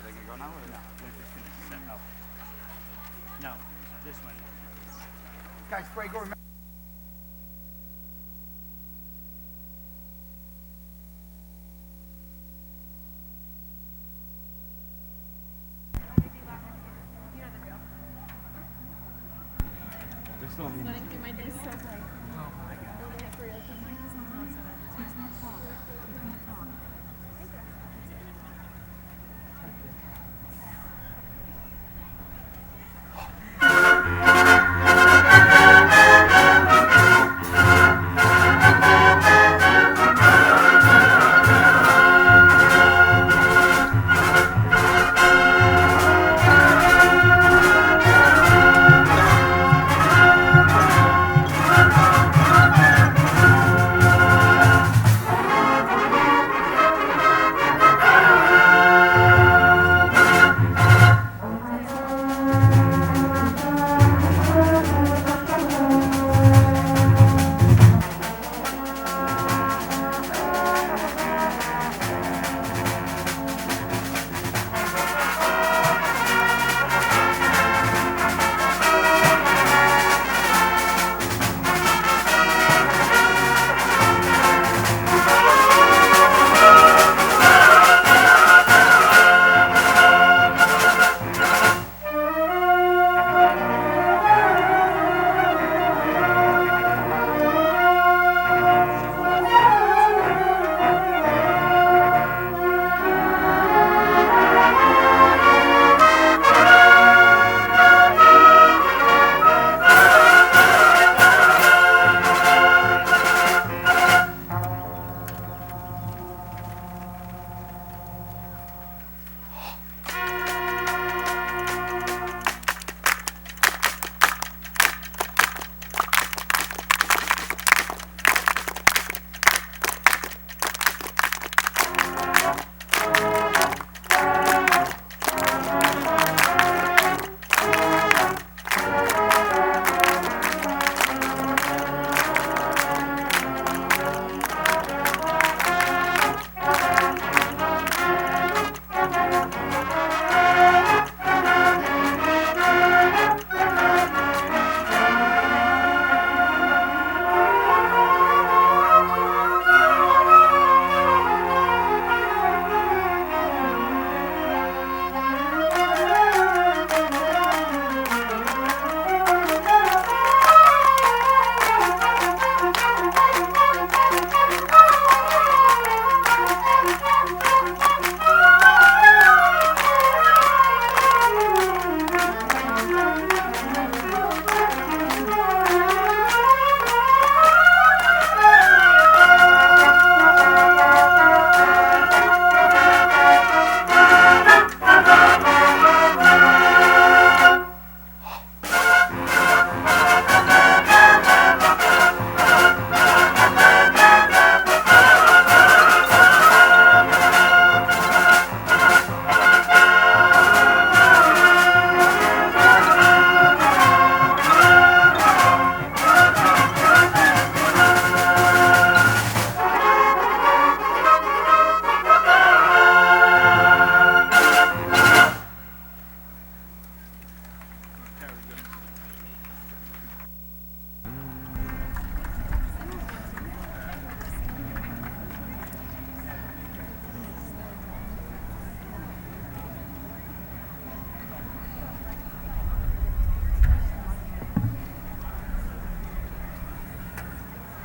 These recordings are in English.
are they going to go now? Or? No, we're just going to set up. No, this one. Guys, before you go, remember.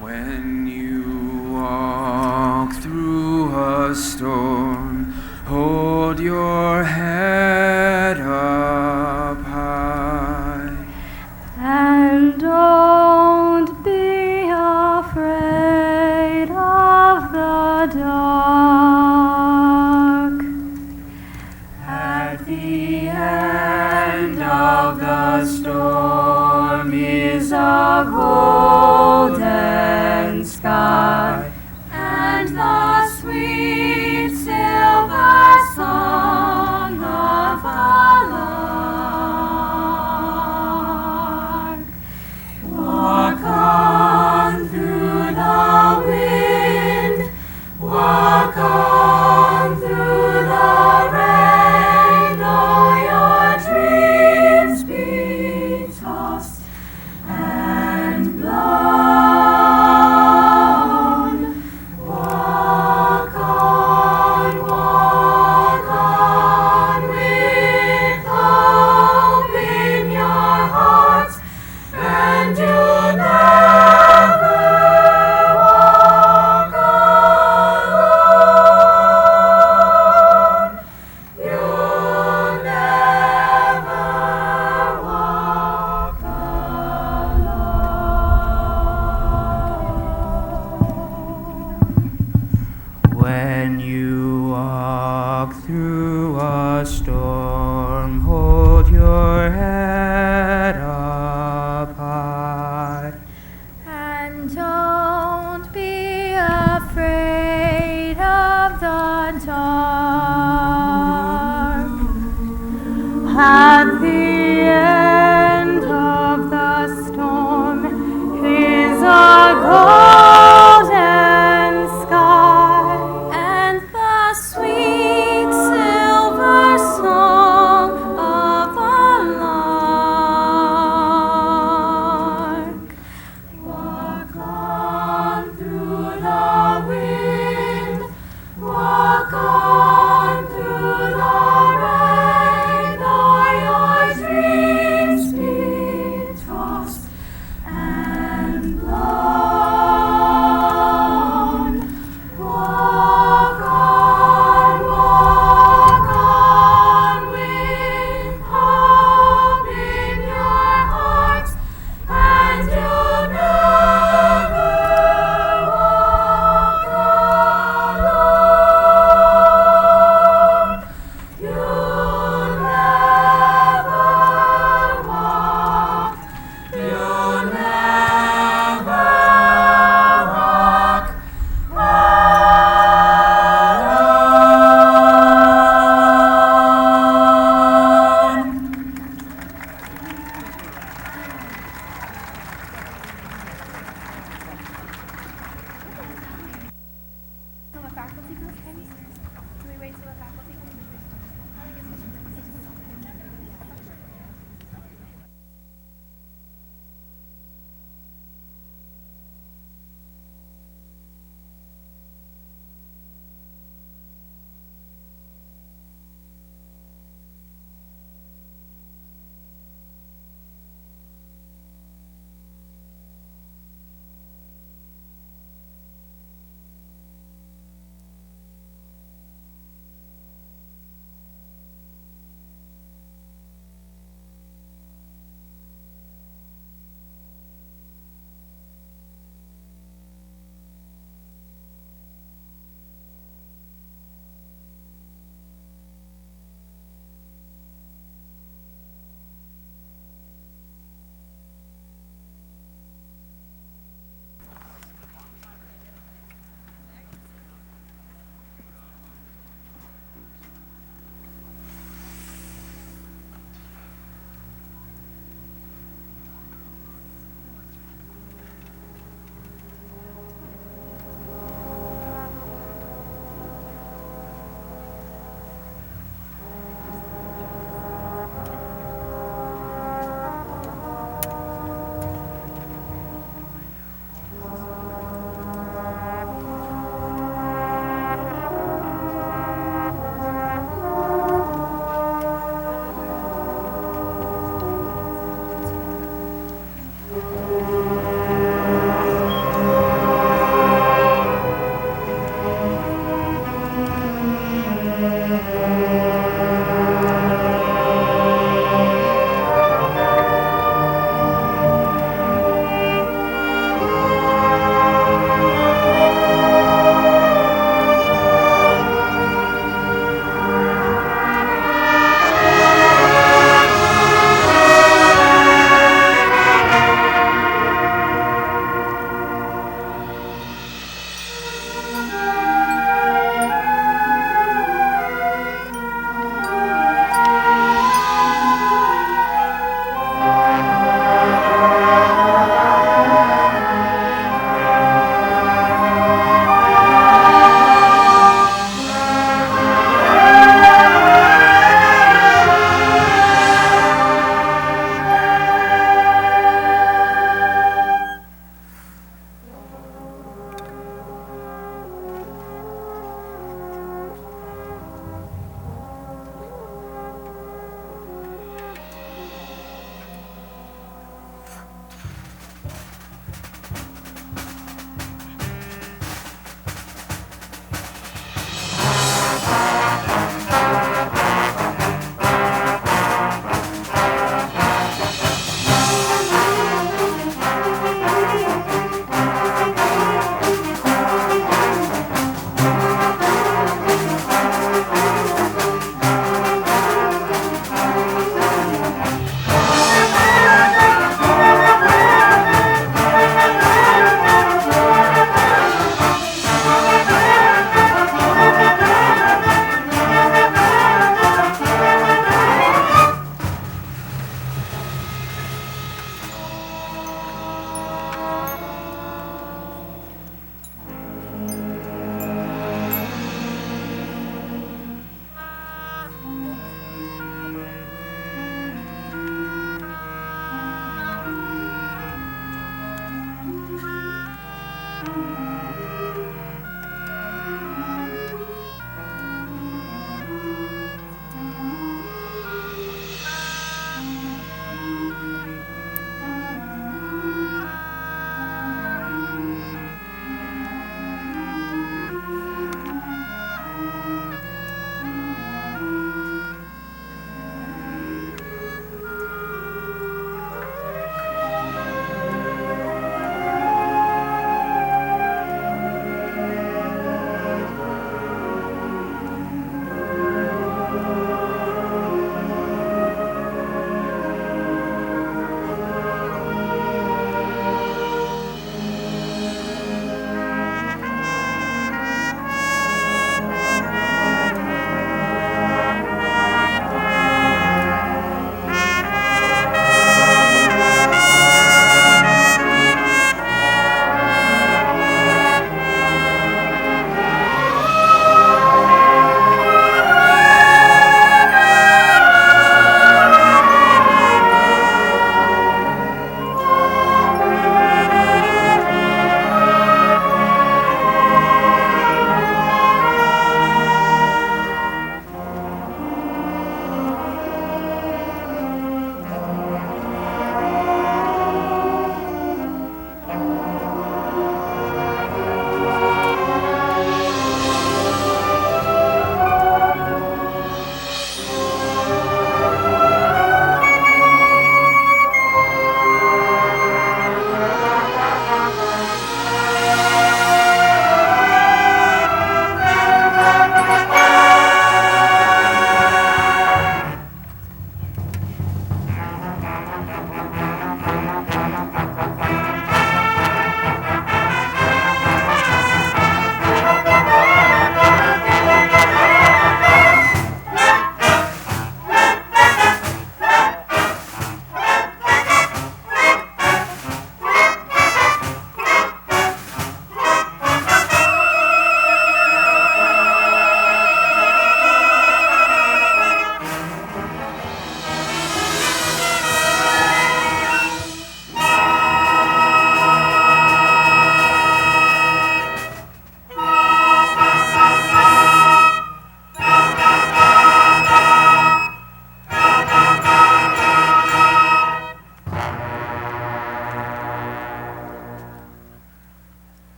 When you walk through a storm, hold your head up high. And don't be afraid of the dark. At the end of the storm is a golden sky, and the sweet At the end of the storm is a golden sky and the sweet silver song of a lark. Walk on through the wind, walk on through the rain, though your dreams be tossed and blown. Walk on with hope in your heart, and you'll never walk alone. You'll never walk. You'll never walk alone. Till the faculty goes in? Do we wait till the faculty comes?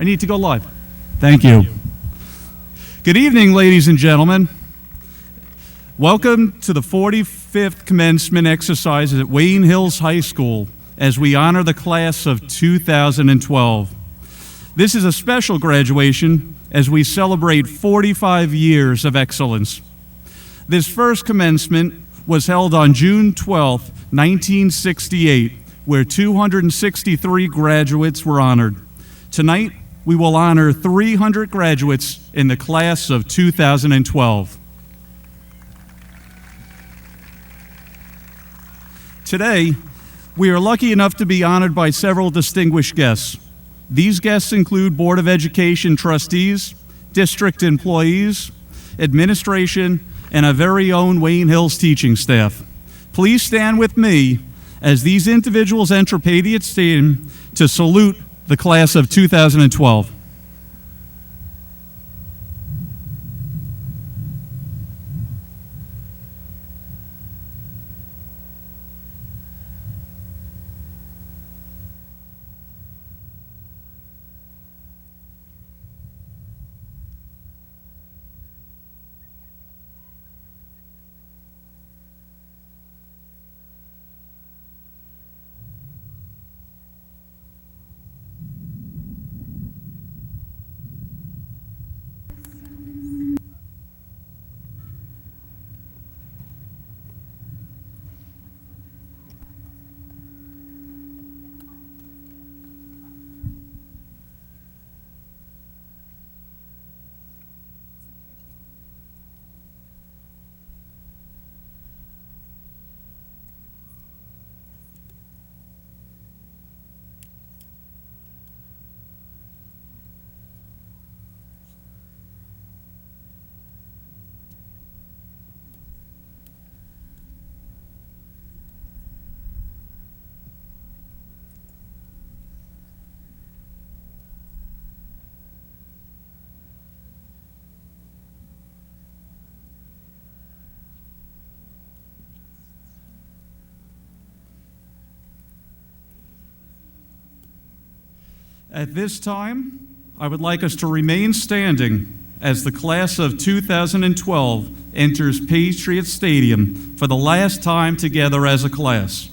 I need to go live. Thank you. Good evening, ladies and gentlemen. Welcome to the 45th commencement exercises at Wayne Hills High School as we honor the class of 2012. This is a special graduation as we celebrate 45 years of excellence. This first commencement was held on June 12, 1968, where 263 graduates were honored. Tonight, we will honor 300 graduates in the class of 2012. Today, we are lucky enough to be honored by several distinguished guests. These guests include Board of Education trustees, district employees, administration, and our very own Wayne Hills teaching staff. Please stand with me as these individuals enter Patriot Stadium to salute the class of 2012. At this time, I would like us to remain standing as the class of 2012 enters Patriot Stadium for the last time together as a class.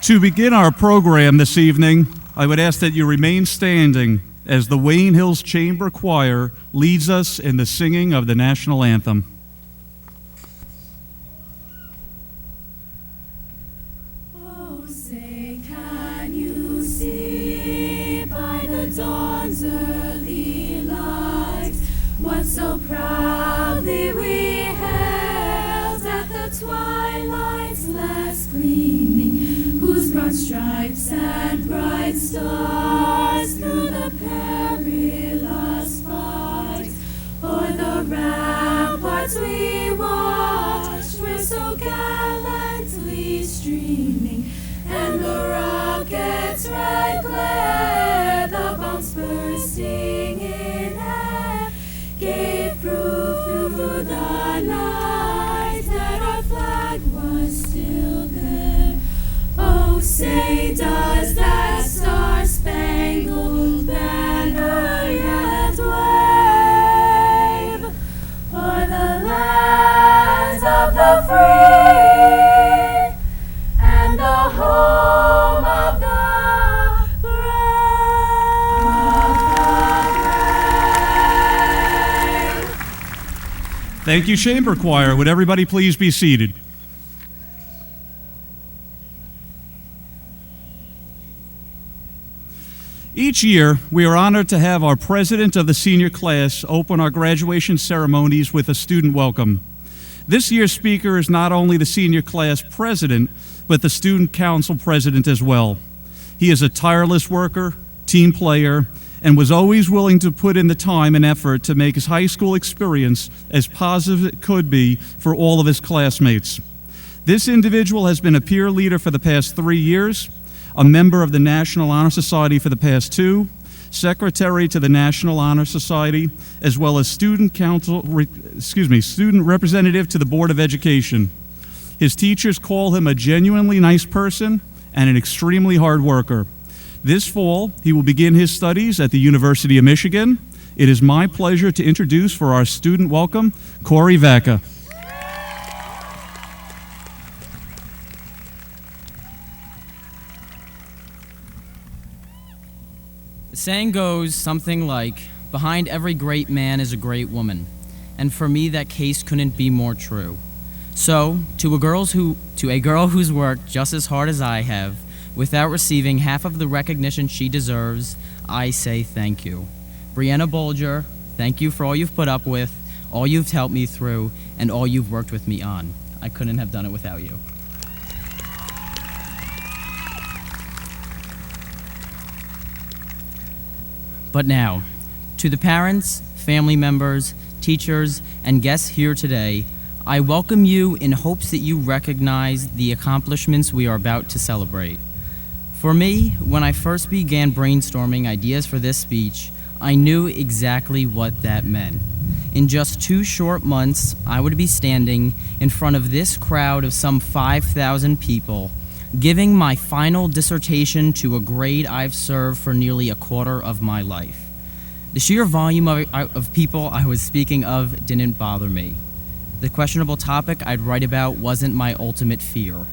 To begin our program this evening, I would ask that you remain standing as the Wayne Hills Chamber Choir leads us in the singing of the national anthem. Oh, say, can you see by the dawn's early light what so proudly we hailed at the twilight's last gleaming, whose broad stripes and bright stars through the perilous fight o'er the ramparts we watched were so gallantly streaming, and the rocket's red glare, the bombs bursting in air, gave proof through the night that our flag was still there. Oh, say, does that star-spangled banner yet wave o'er the lands of the free and the home of the brave? Thank you, Chamber Choir. Would everybody please be seated? Each year, we are honored to have our president of the senior class open our graduation ceremonies with a student welcome. This year's speaker is not only the senior class president, but the student council president as well. He is a tireless worker, team player, and was always willing to put in the time and effort to make his high school experience as positive as it could be for all of his classmates. This individual has been a peer leader for the past 3 years, a member of the National Honor Society for the past 2, secretary to the National Honor Society, as well as student representative to the Board of Education. His teachers call him a genuinely nice person and an extremely hard worker. This fall, he will begin his studies at the University of Michigan. It is my pleasure to introduce for our student welcome, Corey Vaca. The saying goes something like, behind every great man is a great woman. And for me, that case couldn't be more true. So, to a girl who's worked just as hard as I have, without receiving half of the recognition she deserves, I say thank you. Brianna Bolger, thank you for all you've put up with, all you've helped me through, and all you've worked with me on. I couldn't have done it without you. But now, to the parents, family members, teachers, and guests here today, I welcome you in hopes that you recognize the accomplishments we are about to celebrate. For me, when I first began brainstorming ideas for this speech, I knew exactly what that meant. In just 2 short months, I would be standing in front of this crowd of some 5,000 people, giving my final dissertation to a grade I've served for nearly a quarter of my life. The sheer volume of people I was speaking of didn't bother me. The questionable topic I'd write about wasn't my ultimate fear.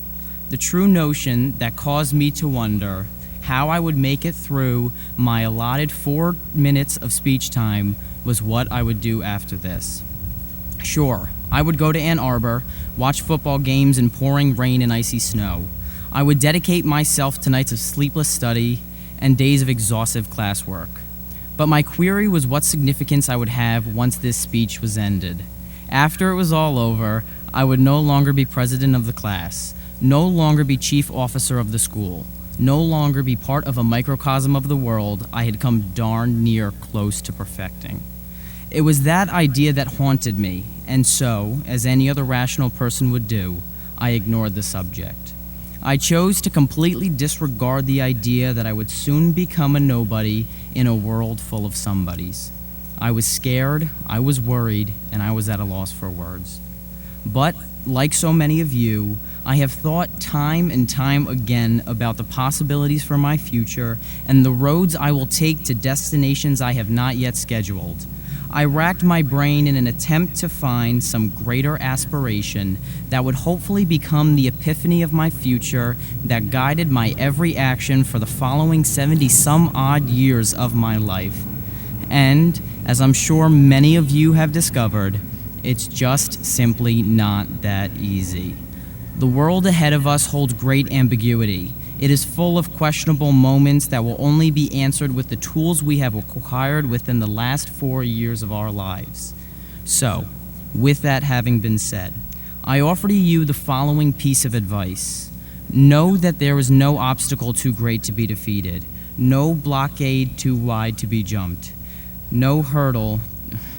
The true notion that caused me to wonder how I would make it through my allotted 4 minutes of speech time was what I would do after this. Sure, I would go to Ann Arbor, watch football games in pouring rain and icy snow. I would dedicate myself to nights of sleepless study and days of exhaustive classwork. But my query was what significance I would have once this speech was ended. After it was all over, I would no longer be president of the class, no longer be chief officer of the school, no longer be part of a microcosm of the world I had come darn near close to perfecting. It was that idea that haunted me, and so, as any other rational person would do, I ignored the subject. I chose to completely disregard the idea that I would soon become a nobody in a world full of somebodies. I was scared, I was worried, and I was at a loss for words. But, like so many of you, I have thought time and time again about the possibilities for my future and the roads I will take to destinations I have not yet scheduled. I racked my brain in an attempt to find some greater aspiration that would hopefully become the epiphany of my future that guided my every action for the following 70-some-odd years of my life. And, as I'm sure many of you have discovered, it's just simply not that easy. The world ahead of us holds great ambiguity. It is full of questionable moments that will only be answered with the tools we have acquired within the last 4 years of our lives. So, with that having been said, I offer to you the following piece of advice. Know that there is no obstacle too great to be defeated, no blockade too wide to be jumped, no hurdle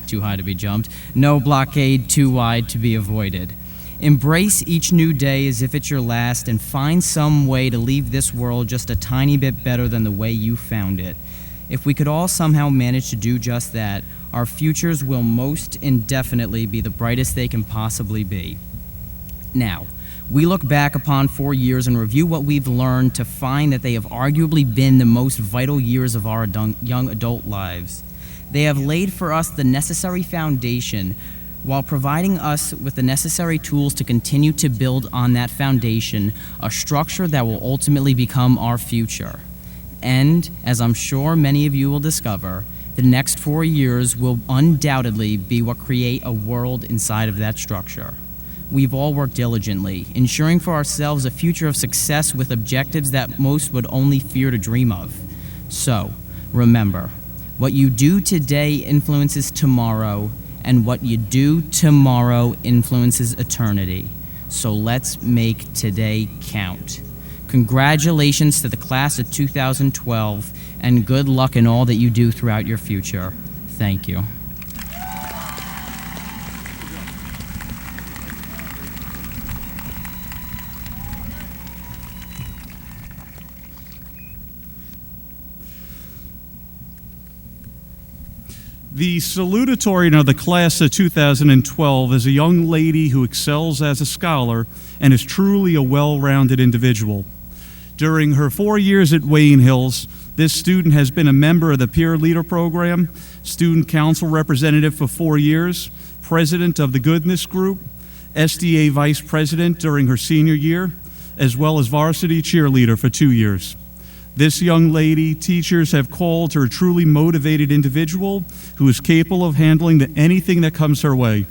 too high to be jumped, no blockade too wide to be avoided. Embrace each new day as if it's your last and find some way to leave this world just a tiny bit better than the way you found it. If we could all somehow manage to do just that, our futures will most indefinitely be the brightest they can possibly be. Now, we look back upon 4 years and review what we've learned to find that they have arguably been the most vital years of our young adult lives. They have laid for us the necessary foundation while providing us with the necessary tools to continue to build on that foundation, a structure that will ultimately become our future. And, as I'm sure many of you will discover, the next 4 years will undoubtedly be what create a world inside of that structure. We've all worked diligently, ensuring for ourselves a future of success with objectives that most would only fear to dream of. So, remember, what you do today influences tomorrow, and what you do tomorrow influences eternity. So let's make today count. Congratulations to the class of 2012, and good luck in all that you do throughout your future. Thank you. The Salutatorian of the class of 2012 is a young lady who excels as a scholar and is truly a well-rounded individual. During her 4 years at Wayne Hills, this student has been a member of the Peer Leader Program, Student Council Representative for 4 years, President of the Goodness Group, SDA Vice President during her senior year, as well as Varsity Cheerleader for 2 years. This young lady, teachers have called her a truly motivated individual who is capable of handling anything that comes her way.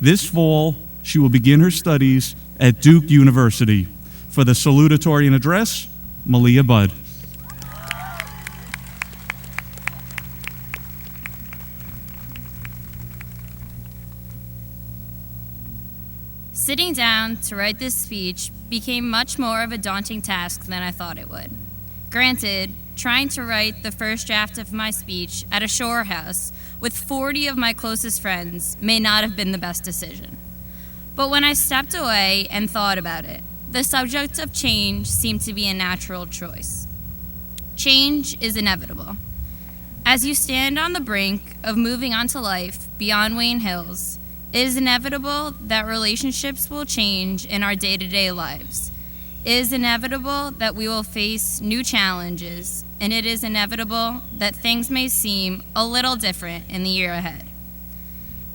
This fall, she will begin her studies at Duke University. For the salutatorian address, Malia Budd. Sitting down to write this speech became much more of a daunting task than I thought it would. Granted, trying to write the first draft of my speech at a shore house with 40 of my closest friends may not have been the best decision. But when I stepped away and thought about it, the subject of change seemed to be a natural choice. Change is inevitable. As you stand on the brink of moving on to life beyond Wayne Hills, it is inevitable that relationships will change in our day-to-day lives. It is inevitable that we will face new challenges, and it is inevitable that things may seem a little different in the year ahead.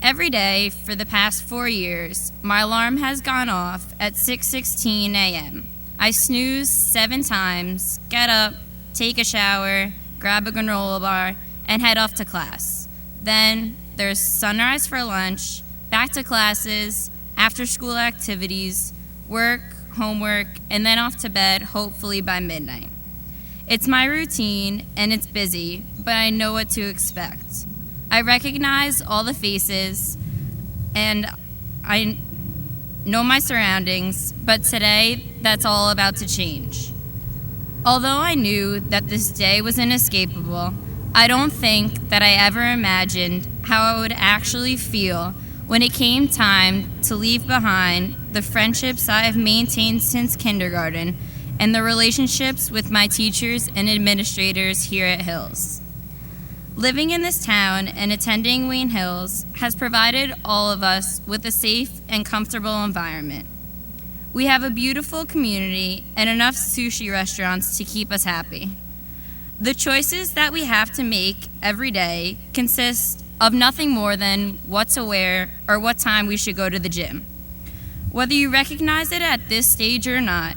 Every day for the past 4 years, my alarm has gone off at 6:16 a.m. I snooze 7 times, get up, take a shower, grab a granola bar, and head off to class. Then there's sunrise for lunch, back to classes, after-school activities, work, homework, and then off to bed, hopefully by midnight. It's my routine, and it's busy, but I know what to expect. I recognize all the faces, and I know my surroundings, but today, that's all about to change. Although I knew that this day was inescapable, I don't think that I ever imagined how I would actually feel when it came time to leave behind the friendships I have maintained since kindergarten and the relationships with my teachers and administrators here at Hills. Living in this town and attending Wayne Hills has provided all of us with a safe and comfortable environment. We have a beautiful community and enough sushi restaurants to keep us happy. The choices that we have to make every day consist of nothing more than what to wear or what time we should go to the gym. Whether you recognize it at this stage or not,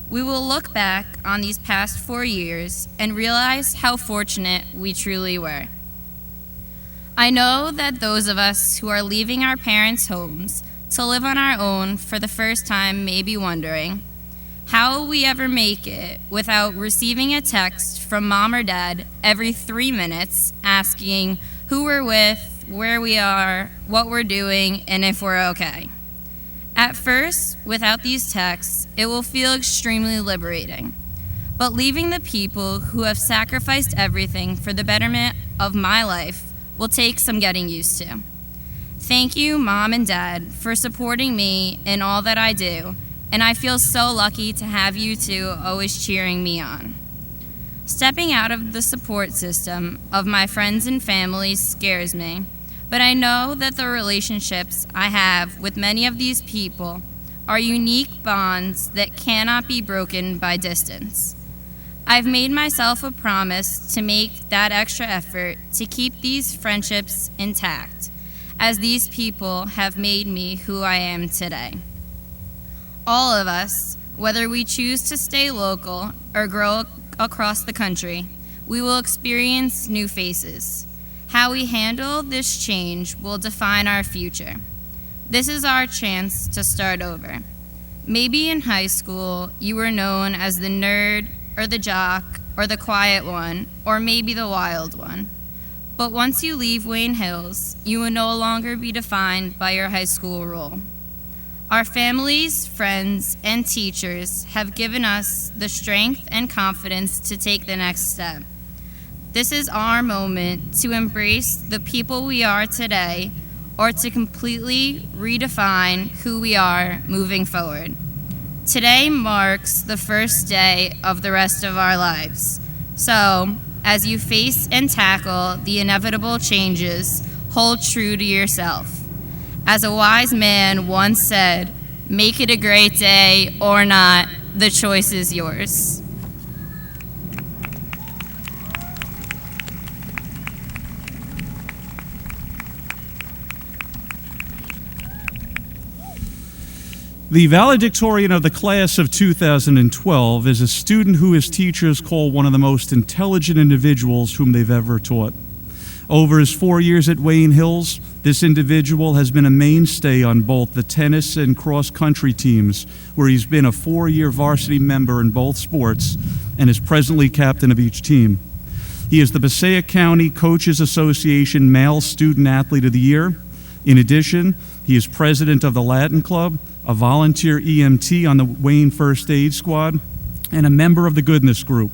we will look back on these past 4 years and realize how fortunate we truly were. I know that those of us who are leaving our parents' homes to live on our own for the first time may be wondering, how will we ever make it without receiving a text from mom or dad every 3 minutes asking who we're with, where we are, what we're doing, and if we're okay? At first, without these texts, it will feel extremely liberating. But leaving the people who have sacrificed everything for the betterment of my life will take some getting used to. Thank you, Mom and Dad, for supporting me in all that I do, and I feel so lucky to have you two always cheering me on. Stepping out of the support system of my friends and family scares me, but I know that the relationships I have with many of these people are unique bonds that cannot be broken by distance. I've made myself a promise to make that extra effort to keep these friendships intact, as these people have made me who I am today. All of us, whether we choose to stay local or grow across the country, we will experience new faces. How we handle this change will define our future. This is our chance to start over. Maybe in high school, you were known as the nerd or the jock or the quiet one or maybe the wild one. But once you leave Wayne Hills, you will no longer be defined by your high school role. Our families, friends, and teachers have given us the strength and confidence to take the next step. This is our moment to embrace the people we are today or to completely redefine who we are moving forward. Today marks the first day of the rest of our lives. So, as you face and tackle the inevitable changes, hold true to yourself. As a wise man once said, make it a great day or not, the choice is yours. The valedictorian of the class of 2012 is a student who his teachers call one of the most intelligent individuals whom they've ever taught. Over his 4 years at Wayne Hills, this individual has been a mainstay on both the tennis and cross-country teams, where he's been a 4-year varsity member in both sports and is presently captain of each team. He is the Passaic County Coaches Association Male Student Athlete of the Year. In addition, he is president of the Latin Club, a volunteer EMT on the Wayne First Aid Squad, and a member of the Goodness Group.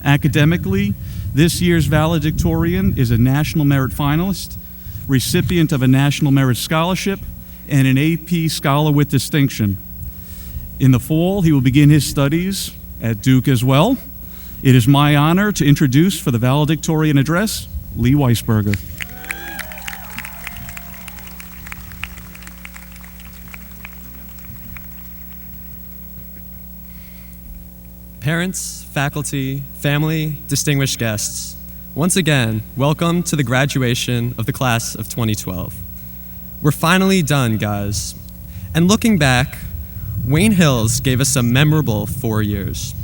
Academically, this year's valedictorian is a National Merit Finalist, recipient of a National Merit Scholarship, and an AP Scholar with Distinction. In the fall, he will begin his studies at Duke as well. It is my honor to introduce for the valedictorian address, Lee Weisberger. Parents, faculty, family, distinguished guests, once again, welcome to the graduation of the class of 2012. We're finally done, guys. And looking back, Wayne Hills gave us a memorable 4 years.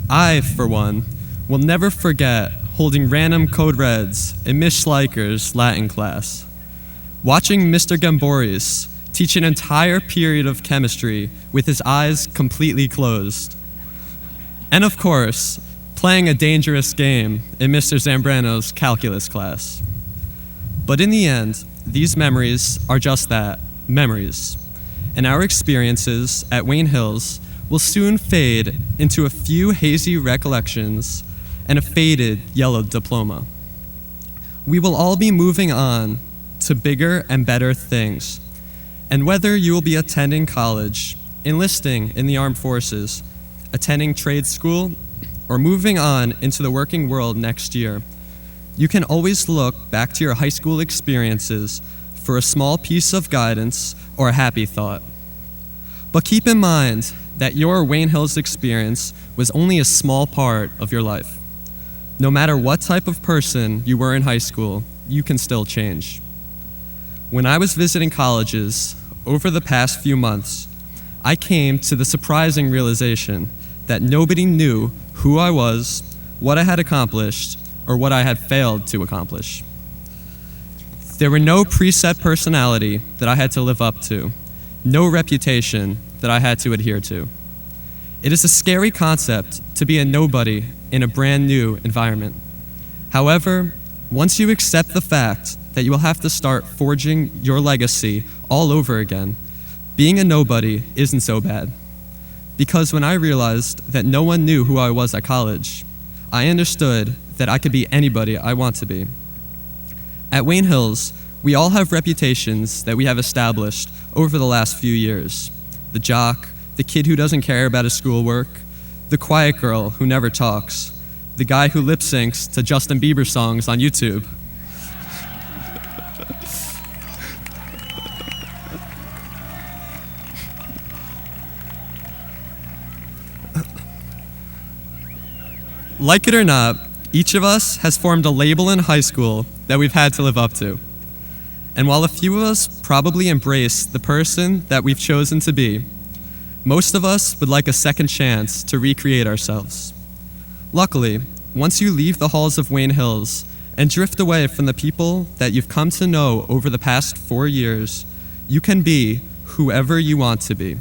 I, for one, will never forget holding random code reds in Miss Schleicher's Latin class, watching Mr. Gamboris teach an entire period of chemistry with his eyes completely closed, and of course, playing a dangerous game in Mr. Zambrano's calculus class. But in the end, these memories are just that, memories. And our experiences at Wayne Hills will soon fade into a few hazy recollections and a faded yellow diploma. We will all be moving on to bigger and better things. And whether you will be attending college, enlisting in the armed forces, attending trade school, or moving on into the working world next year, you can always look back to your high school experiences for a small piece of guidance or a happy thought. But keep in mind that your Wayne Hills experience was only a small part of your life. No matter what type of person you were in high school, you can still change. When I was visiting colleges over the past few months, I came to the surprising realization that nobody knew who I was, what I had accomplished, or what I had failed to accomplish. There were no preset personality that I had to live up to, no reputation that I had to adhere to. It is a scary concept to be a nobody in a brand new environment. However, once you accept the fact that you will have to start forging your legacy all over again, being a nobody isn't so bad. Because when I realized that no one knew who I was at college, I understood that I could be anybody I want to be. At Wayne Hills, we all have reputations that we have established over the last few years. The jock, the kid who doesn't care about his schoolwork, the quiet girl who never talks, the guy who lip syncs to Justin Bieber songs on YouTube. Like it or not, each of us has formed a label in high school that we've had to live up to. And while a few of us probably embrace the person that we've chosen to be, most of us would like a second chance to recreate ourselves. Luckily, once you leave the halls of Wayne Hills and drift away from the people that you've come to know over the past 4 years, you can be whoever you want to be.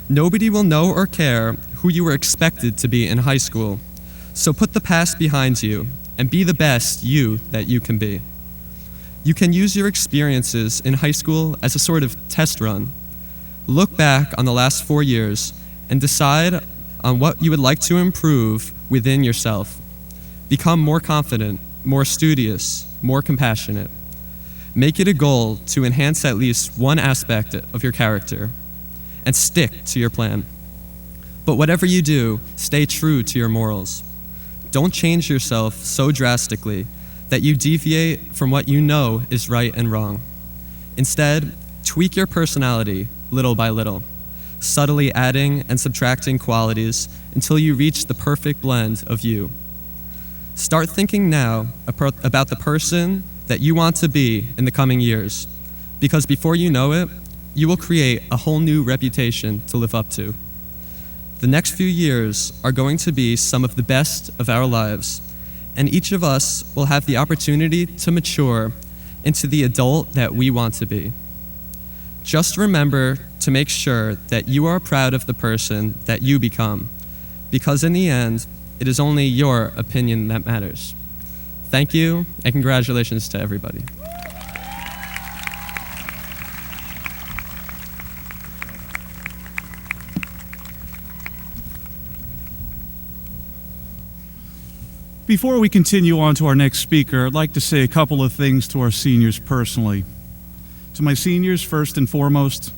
Nobody will know or care who you were expected to be in high school, so put the past behind you and be the best you that you can be. You can use your experiences in high school as a sort of test run. Look back on the last 4 years and decide on what you would like to improve within yourself. Become more confident, more studious, more compassionate. Make it a goal to enhance at least one aspect of your character and stick to your plan. But whatever you do, stay true to your morals. Don't change yourself so drastically that you deviate from what you know is right and wrong. Instead, tweak your personality little by little, subtly adding and subtracting qualities until you reach the perfect blend of you. Start thinking now about the person that you want to be in the coming years, because before you know it, you will create a whole new reputation to live up to. The next few years are going to be some of the best of our lives, and each of us will have the opportunity to mature into the adult that we want to be. Just remember to make sure that you are proud of the person that you become, because in the end, it is only your opinion that matters. Thank you, and congratulations to everybody. Before we continue on to our next speaker, I'd like to say a couple of things to our seniors personally. To my seniors, first and foremost,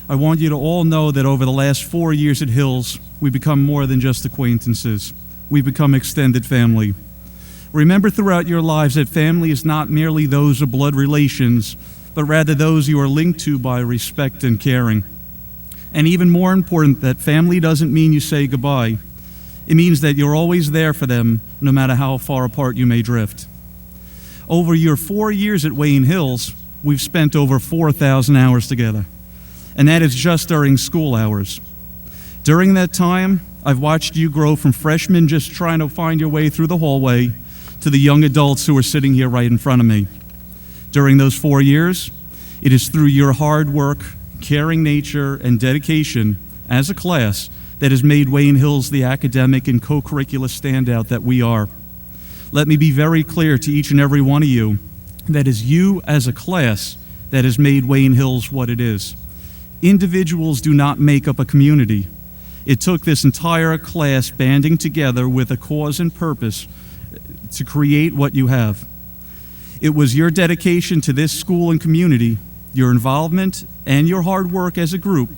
I want you to all know that over the last 4 years at Hills, we've become more than just acquaintances. We've become extended family. Remember throughout your lives that family is not merely those of blood relations, but rather those you are linked to by respect and caring. And even more important, that family doesn't mean you say goodbye. It means that you're always there for them, no matter how far apart you may drift. Over your 4 years at Wayne Hills, we've spent over 4,000 hours together, and that is just during school hours. During that time, I've watched you grow from freshmen just trying to find your way through the hallway to the young adults who are sitting here right in front of me. During those 4 years, it is through your hard work, caring nature, and dedication as a class that has made Wayne Hills the academic and co-curricular standout that we are. Let me be very clear to each and every one of you, that is you as a class that has made Wayne Hills what it is. Individuals do not make up a community. It took this entire class banding together with a cause and purpose to create what you have. It was your dedication to this school and community, your involvement, and your hard work as a group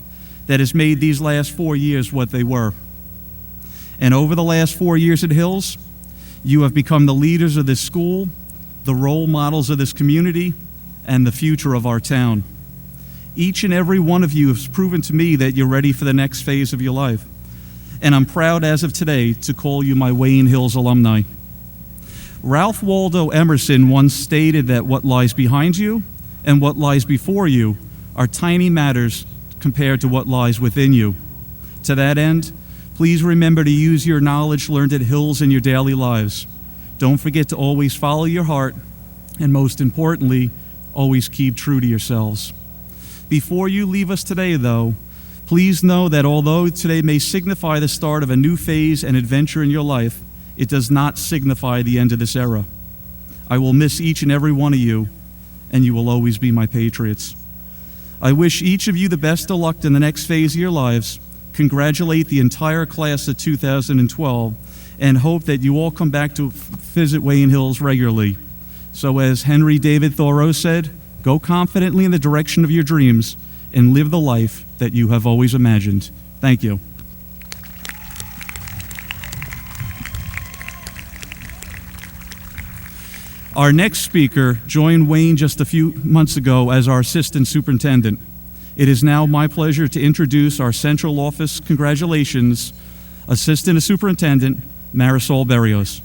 that has made these last 4 years what they were. And over the last 4 years at Hills, you have become the leaders of this school, the role models of this community, and the future of our town. Each and every one of you has proven to me that you're ready for the next phase of your life. And I'm proud as of today to call you my Wayne Hills alumni. Ralph Waldo Emerson once stated that what lies behind you and what lies before you are tiny matters compared to what lies within you. To that end, please remember to use your knowledge learned at Hills in your daily lives. Don't forget to always follow your heart, and most importantly, always keep true to yourselves. Before you leave us today, though, please know that although today may signify the start of a new phase and adventure in your life, it does not signify the end of this era. I will miss each and every one of you, and you will always be my patriots. I wish each of you the best of luck in the next phase of your lives, congratulate the entire class of 2012, and hope that you all come back to visit Wayne Hills regularly. So as Henry David Thoreau said, go confidently in the direction of your dreams and live the life that you have always imagined. Thank you. Our next speaker joined Wayne just a few months ago as our assistant superintendent. It is now my pleasure to introduce our central office congratulations, assistant superintendent, Marisol Berrios.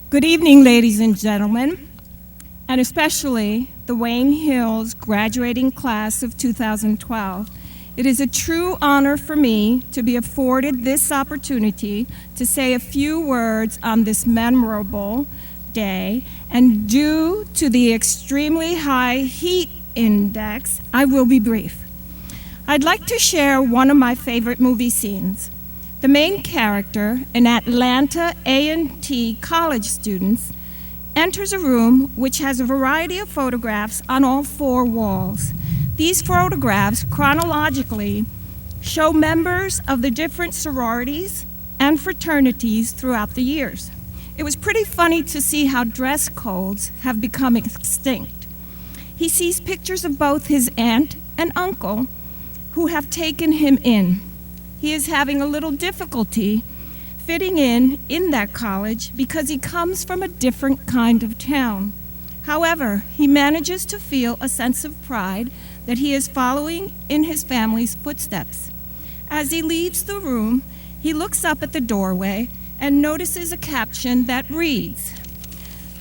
Good evening, ladies and gentlemen, and especially the Wayne Hills graduating class of 2012. It is a true honor for me to be afforded this opportunity to say a few words on this memorable day, and due to the extremely high heat index, I will be brief. I'd like to share one of my favorite movie scenes. The main character, an Atlanta A&T college student, enters a room which has a variety of photographs on all four walls. These photographs chronologically show members of the different sororities and fraternities throughout the years. It was pretty funny to see how dress codes have become extinct. He sees pictures of both his aunt and uncle who have taken him in. He is having a little difficulty fitting in that college because he comes from a different kind of town. However, he manages to feel a sense of pride that he is following in his family's footsteps. As he leaves the room, he looks up at the doorway and notices a caption that reads,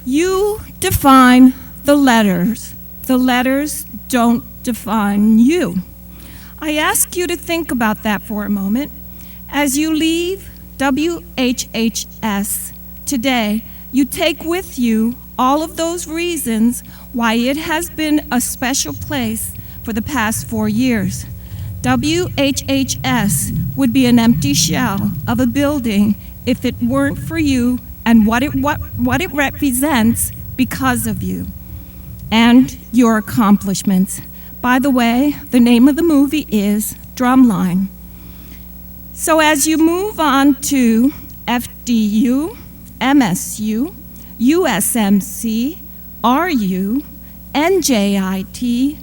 "You define the letters don't define you." I ask you to think about that for a moment. As you leave WHHS today, you take with you all of those reasons why it has been a special place for the past 4 years. WHHS would be an empty shell of a building if it weren't for you and what it represents because of you and your accomplishments. By the way, the name of the movie is Drumline. So as you move on to FDU, MSU, USMC, RU, NJIT,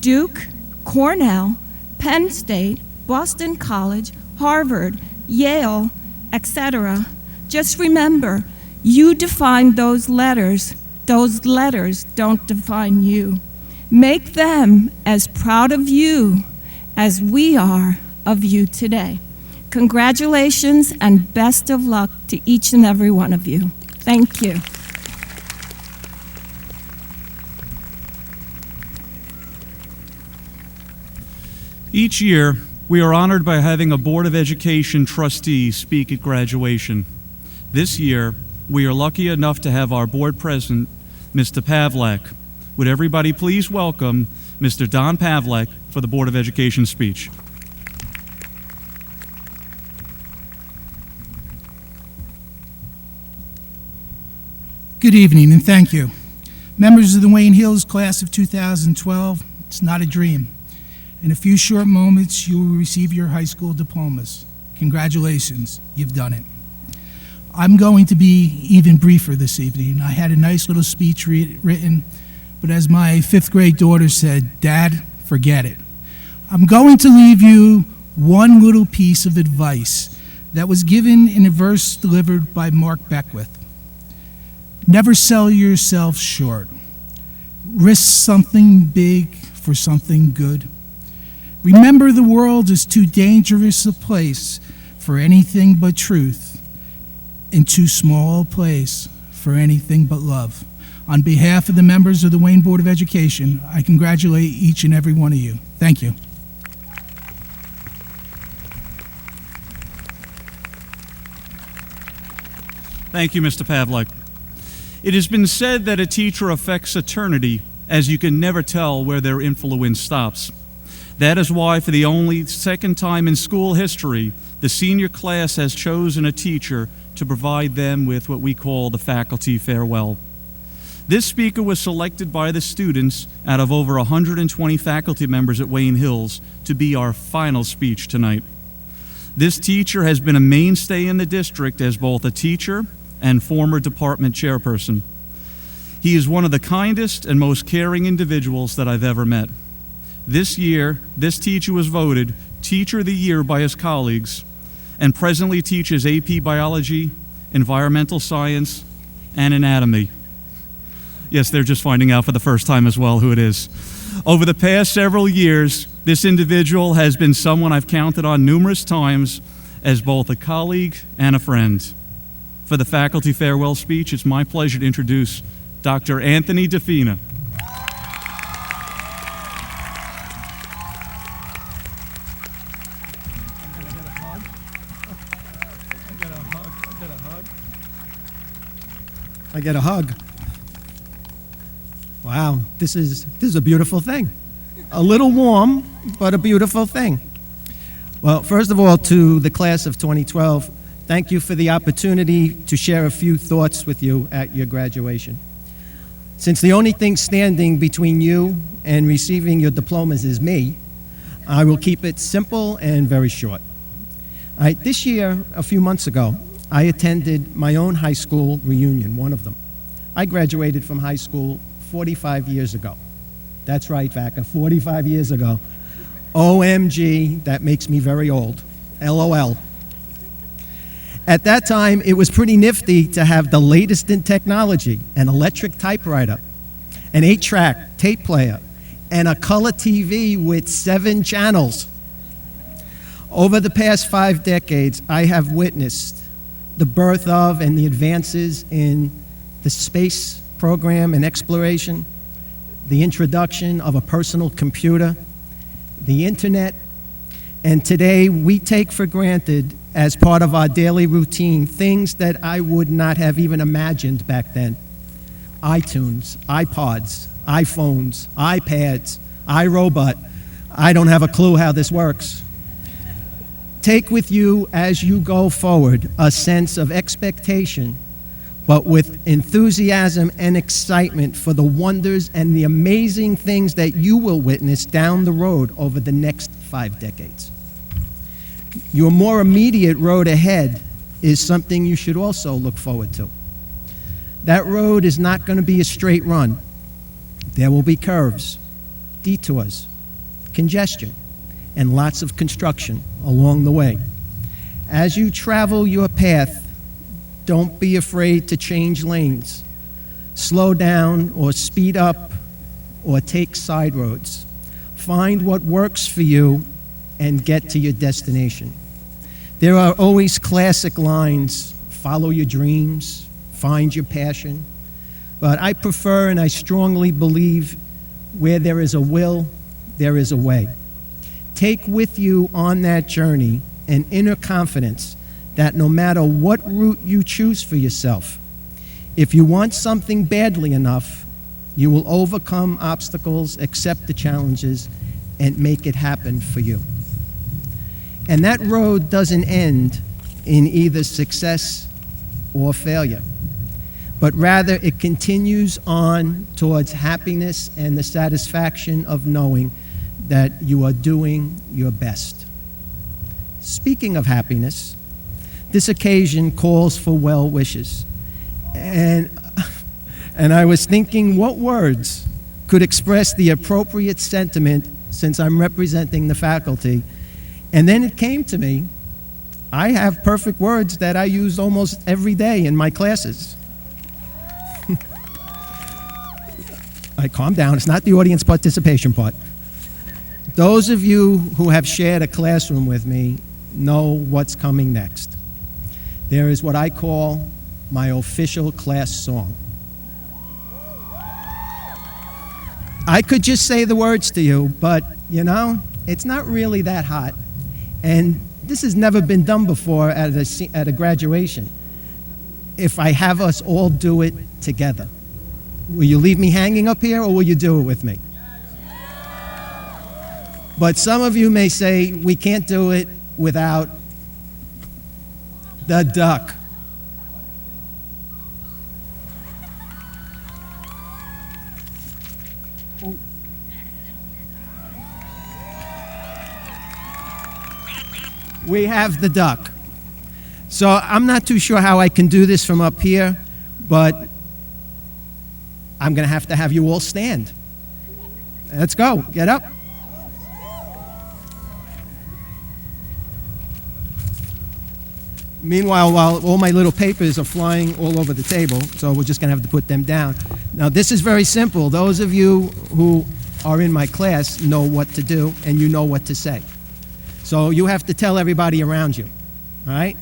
Duke, Cornell, Penn State, Boston College, Harvard, Yale, etc., just remember, you define those letters don't define you. Make them as proud of you as we are of you today. Congratulations and best of luck to each and every one of you. Thank you. Each year, we are honored by having a Board of Education trustee speak at graduation. This year, we are lucky enough to have our board president, Mr. Pavlak. Would everybody please welcome Mr. Don Pavlak for the Board of Education speech. Good evening and thank you. Members of the Wayne Hills class of 2012, it's not a dream. In a few short moments, you will receive your high school diplomas. Congratulations, you've done it. I'm going to be even briefer this evening. I had a nice little speech written, but as my 5th grade daughter said, "Dad, forget it." I'm going to leave you one little piece of advice that was given in a verse delivered by Mark Beckwith. Never sell yourself short. Risk something big for for something good. Remember, the world is too dangerous a place for anything but truth, and too small a place for anything but love. On behalf of the members of the Wayne Board of Education, I congratulate each and every one of you. Thank you. Thank you, Mr. Pavlik. It has been said that a teacher affects eternity, as you can never tell where their influence stops. That is why, for the only second time in school history, the senior class has chosen a teacher to provide them with what we call the faculty farewell. This speaker was selected by the students out of over 120 faculty members at Wayne Hills to be our final speech tonight. This teacher has been a mainstay in the district as both a teacher and former department chairperson. He is one of the kindest and most caring individuals that I've ever met. This year, this teacher was voted Teacher of the Year by his colleagues and presently teaches AP Biology, Environmental Science, and Anatomy. Yes, they're just finding out for the first time as well who it is. Over the past several years, this individual has been someone I've counted on numerous times as both a colleague and a friend. For the faculty farewell speech, it's my pleasure to introduce Dr. Anthony DeFina. I get a hug. Wow, this is a beautiful thing. A little warm, but a beautiful thing. Well, first of all, to the class of 2012, thank you for the opportunity to share a few thoughts with you at your graduation. Since the only thing standing between you and receiving your diplomas is me, I will keep it simple and very short. This year, a few months ago, I attended my own high school reunion, one of them. I graduated from high school 45 years ago. That's right, Vaca, 45 years ago. OMG, that makes me very old. LOL. At that time, it was pretty nifty to have the latest in technology, an electric typewriter, an 8-track tape player, and a color TV with 7 channels. Over the past 5 decades, I have witnessed the birth of and the advances in the space program and exploration, the introduction of a personal computer, the internet, and today we take for granted as part of our daily routine things that I would not have even imagined back then. iTunes, iPods, iPhones, iPads, iRobot. I don't have a clue how this works. Take with you as you go forward a sense of expectation, but with enthusiasm and excitement for the wonders and the amazing things that you will witness down the road over the next 5 decades. Your more immediate road ahead is something you should also look forward to. That road is not going to be a straight run. There will be curves, detours, congestion, and lots of construction along the way. As you travel your path, don't be afraid to change lanes, slow down or speed up, or take side roads. Find what works for you and get to your destination. There are always classic lines, follow your dreams, find your passion, but I prefer and I strongly believe where there is a will, there is a way. Take with you on that journey an inner confidence that no matter what route you choose for yourself, if you want something badly enough, you will overcome obstacles, accept the challenges, and make it happen for you. And that road doesn't end in either success or failure, but rather it continues on towards happiness and the satisfaction of knowing that you are doing your best. Speaking of happiness, this occasion calls for well wishes. And I was thinking what words could express the appropriate sentiment since I'm representing the faculty. And then it came to me, I have perfect words that I use almost every day in my classes. Calm down, it's not the audience participation part. Those of you who have shared a classroom with me know what's coming next. There is what I call my official class song. I could just say the words to you, but, you know, it's not really that hot. And this has never been done before at a graduation. If I have us all do it together. Will you leave me hanging up here, or will you do it with me? But some of you may say, we can't do it without the duck. We have the duck. So I'm not too sure how I can do this from up here, but I'm going to have you all stand. Let's go. Get up. Meanwhile, while all my little papers are flying all over the table, so we're just going to have to put them down. Now, this is very simple. Those of you who are in my class know what to do, and you know what to say. So you have to tell everybody around you, all right?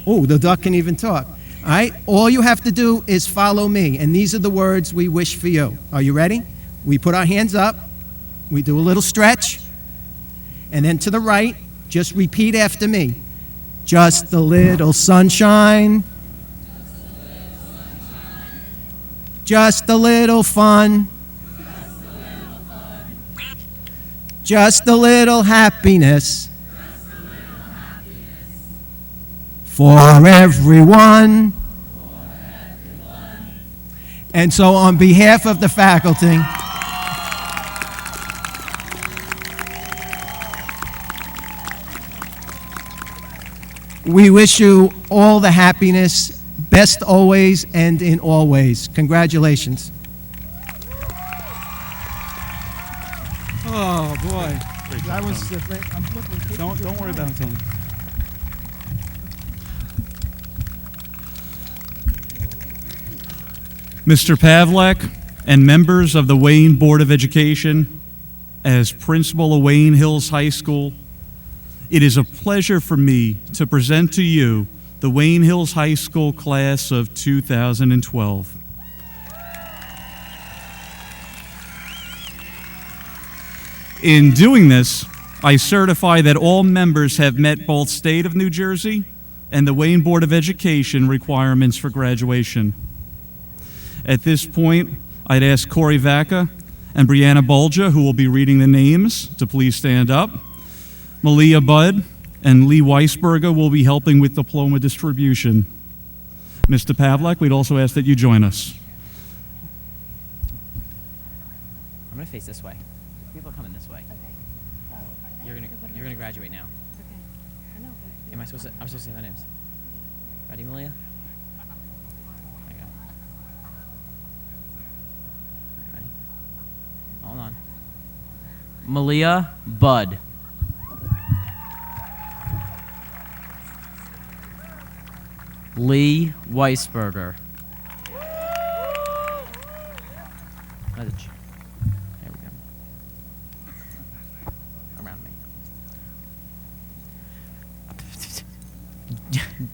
Oh, the duck can even talk. All right? All you have to do is follow me, and these are the words we wish for you. Are you ready? We put our hands up, we do a little stretch, and then to the right, just repeat after me. Just a little sunshine. Just a little fun. Just a little happiness. For everyone. And so on behalf of the faculty, we wish you all the happiness, best always and in all ways. Congratulations. Oh, boy. That was Don't worry about it, Tony. Mr. Pavlak and members of the Wayne Board of Education, as principal of Wayne Hills High School, it is a pleasure for me to present to you the Wayne Hills High School class of 2012. In doing this, I certify that all members have met both State of New Jersey and the Wayne Board of Education requirements for graduation. At this point, I'd ask Corey Vaca and Brianna Bolja, who will be reading the names, to please stand up. Malia Budd and Lee Weisberger will be helping with diploma distribution. Mr. Pavlak, we'd also ask that you join us. I'm going to face this way. People are coming this way. You're gonna graduate now. I'm supposed to say their names. Ready, Malia? There you go. All right, ready? Hold on. Malia Budd. Lee Weisberger. There we go. Around me.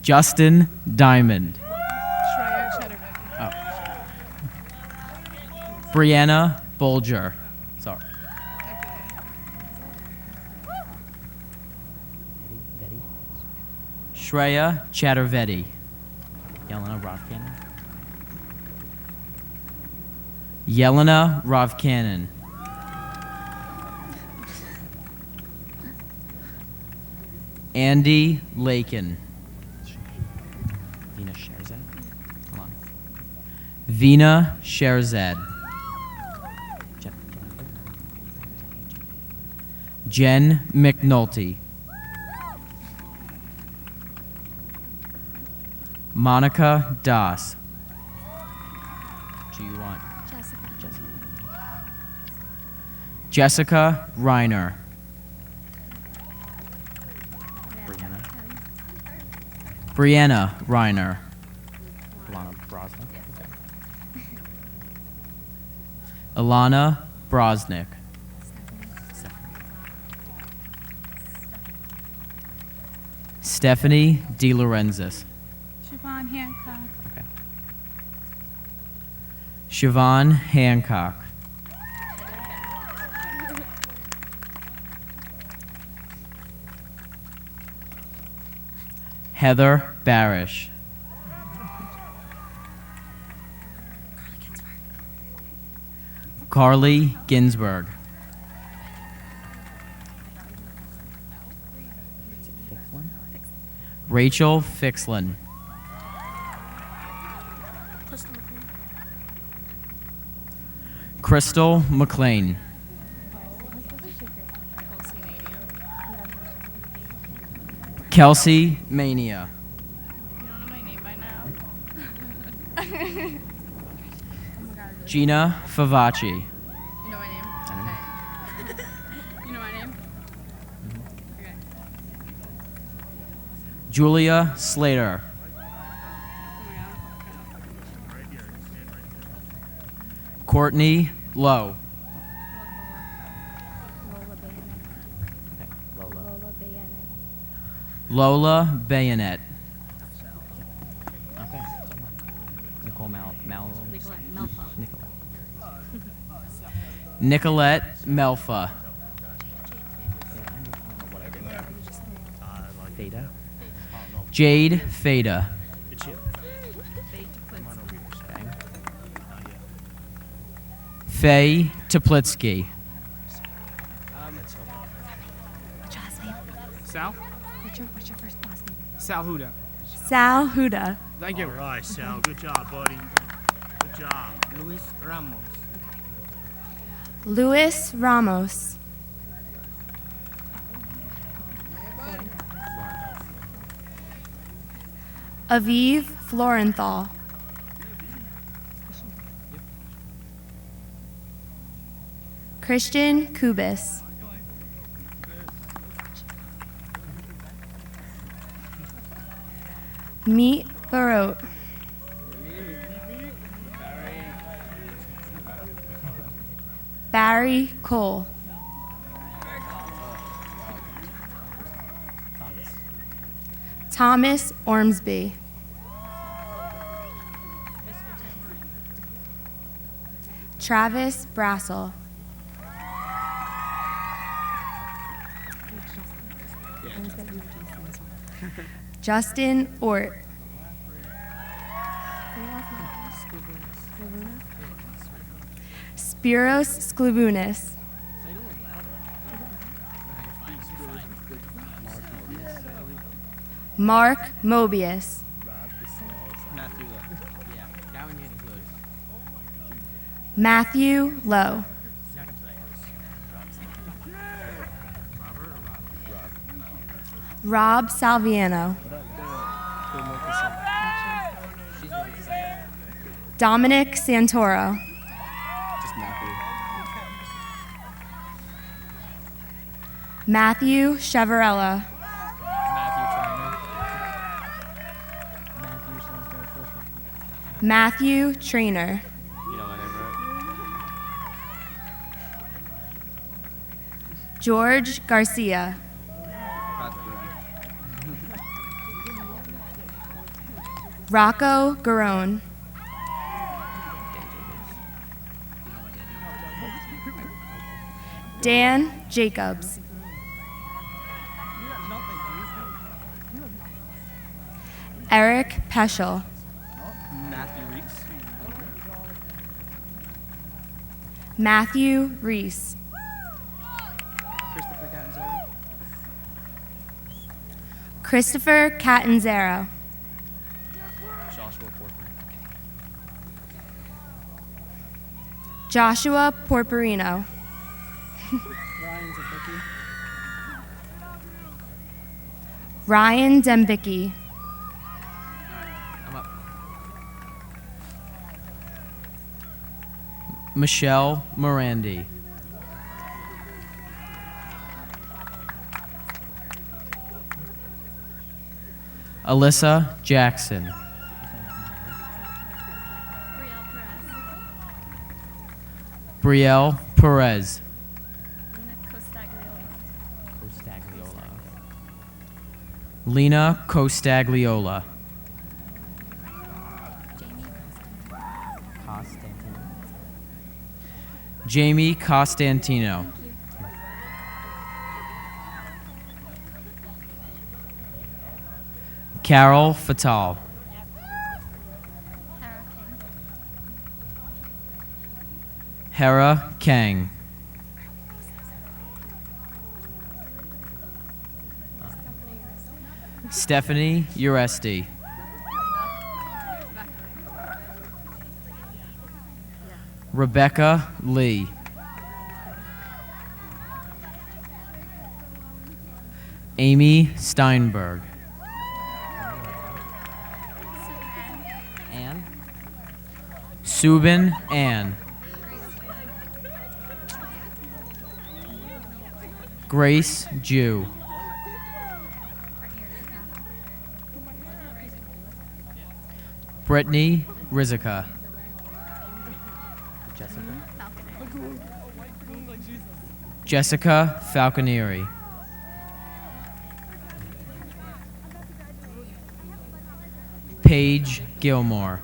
Justin Diamond. Oh. Brianna Bolger. Sorry. Shreya Chattervedi. Yelena Rovkanen. Yelena Rovkanen. Andy Lakin. Vina Sherzad. Hold on. Vina Sherzad. Jen McNulty. Monica Das. Do you want? Jessica Reiner. Brianna Reiner. Alana Brosnick. Alana Brosnick. Stephanie DeLorenzis. Siobhan Hancock. Siobhan Hancock. Heather Barish. Carly Ginsberg. Rachel Fixlin. Crystal McLean. Kelsey Mania. You don't know my name by now. Gina Favacci. You know my name? Okay. You know my name? Okay. Julia Slater. Oh my god. Courtney Lowe. Lola Bayonet. Okay. Nicole Nicolette Melfa. Jade Fada. Faye Teplitsky. Sal? What's your first last name? Sal Huda. Sal Huda. Thank you. All right, Sal. Good job, buddy. Good job. Luis Ramos. Luis Ramos. Aviv Florenthal. Christian Kubis. Meet Barot. Barry Cole. Thomas Ormsby. Travis Brassel. Justin Ort. Spiros Sklivunas. Mark Mobius. Matthew Lowe. Rob Salviano. Dominic Santoro. Matthew Chevarella. Matthew Trainer. George Garcia. Rocco Garone. Dan Jacobs. Eric Peschel. Matthew Reese. Christopher Catanzaro. Joshua Porporino. Ryan Dembicki. Michelle Morandi. Alyssa Jackson. Brielle Perez. Lena Costagliola. Jamie Costantino. Carol Fatal. Hera Kang. Stephanie Uresti. Rebecca Lee. Amy Steinberg. Ann. Subin Ann. Grace Jew. Brittany Rizica. Jessica Falconieri. Paige Gilmore.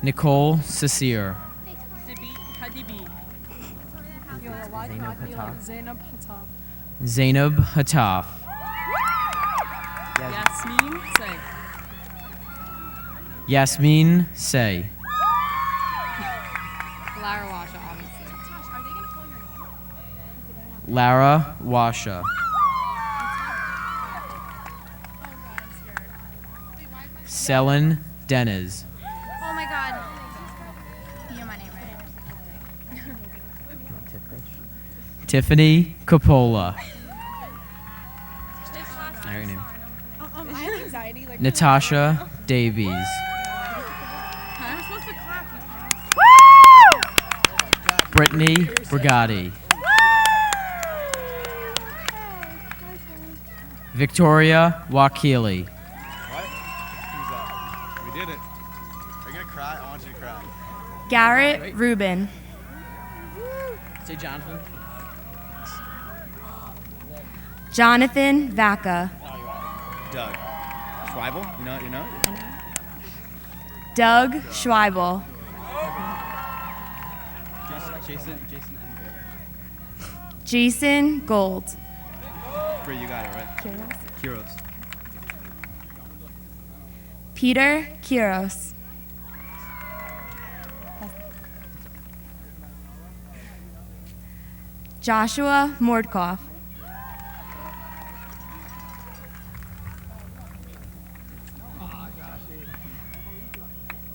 Nicole Sasir. Zainab Hataf. Yasmin Say. Lara Washa, obviously. Lara Washa. Selin Deniz. Oh my god. You know my name, right? Tiffany Coppola. I your name. I have anxiety. Like, Natasha Davies. I'm supposed to clap. Brittany Brigatti. Victoria Wakili. What? Who's that? We did it. Are you gonna cry? I want you to cry. Garrett Rubin. Say Jonathan. Jonathan Vaca. Doug. Schweibel? You know? Doug Schweibel. Jason Gold. Bree, you got it, right? Kiros. Peter Kiros. Joshua Mordkoff.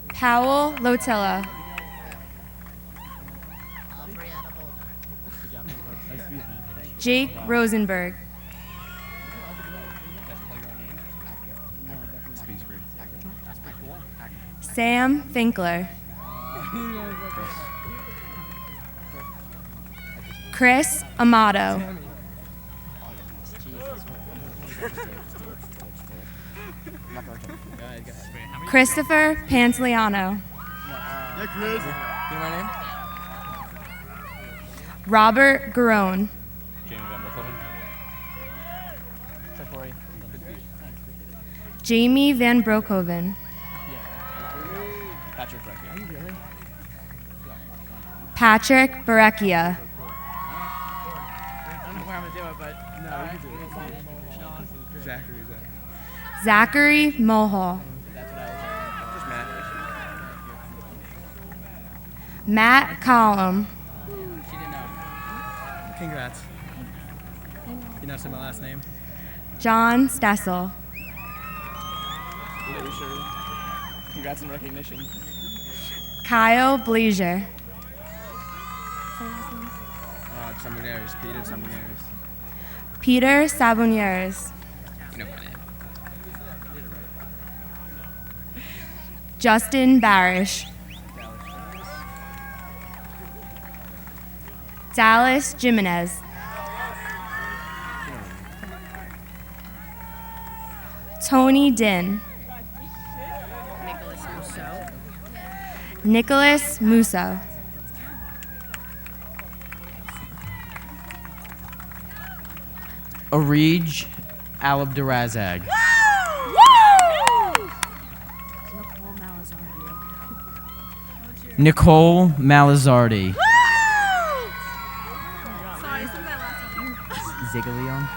Powell Lotilla. Jake Rosenberg. Sam Finkler. Chris Amato. Christopher Pantoliano. Yeah, Chris. You know my name? Robert Garone. Jamie Van Broekhoven. Patrick Recchia. Patrick Barecchia. I don't know where I'm gonna do it, but no, you can do it. Zachary Mulhall. That's what I was saying. Just Matt Collum. She didn't know. Congrats. You know, say my last name. John Stessel. Yeah, sure. Congrats on recognition. Kyle Blazier. Samuneres. Peter Samuneres. Peter Sabonieres. You know my name. Justin Barish. Dallas Jimenez. Tony Din. Nicholas Musso. Arij Alabdurazag. Nicole Malazardi. Ziglione.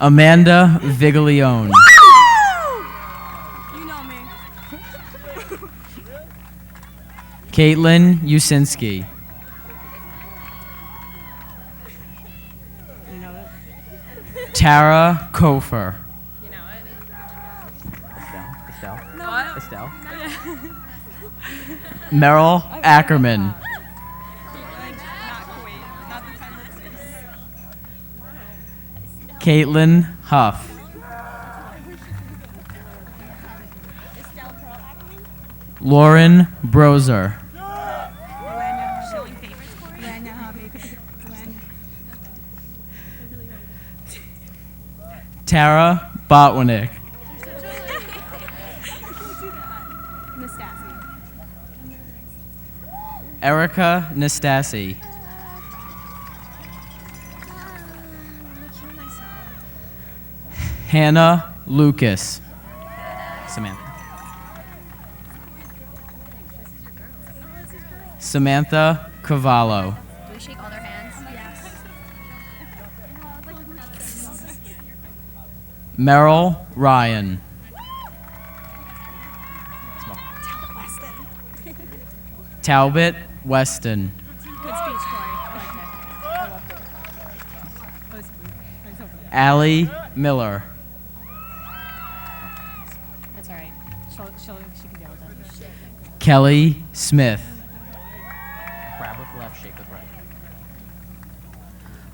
Amanda Viglione. You know me. Caitlin Usinski. Tara Kofer. You know it. Estelle. What? Estelle. Merrill Ackerman. Caitlin Huff. Lauren Brozer. Tara Botwinick. Erica Nastasi. Hannah Lucas. Samantha. Samantha Cavallo. Do we shake all their hands? Yes. Merrill Ryan. Talbot Weston. Good speech, Corey. I liked it. I loved it. Allie Miller. That's all right. She can deal with it. Kelly Smith. Grab with left, shake with right.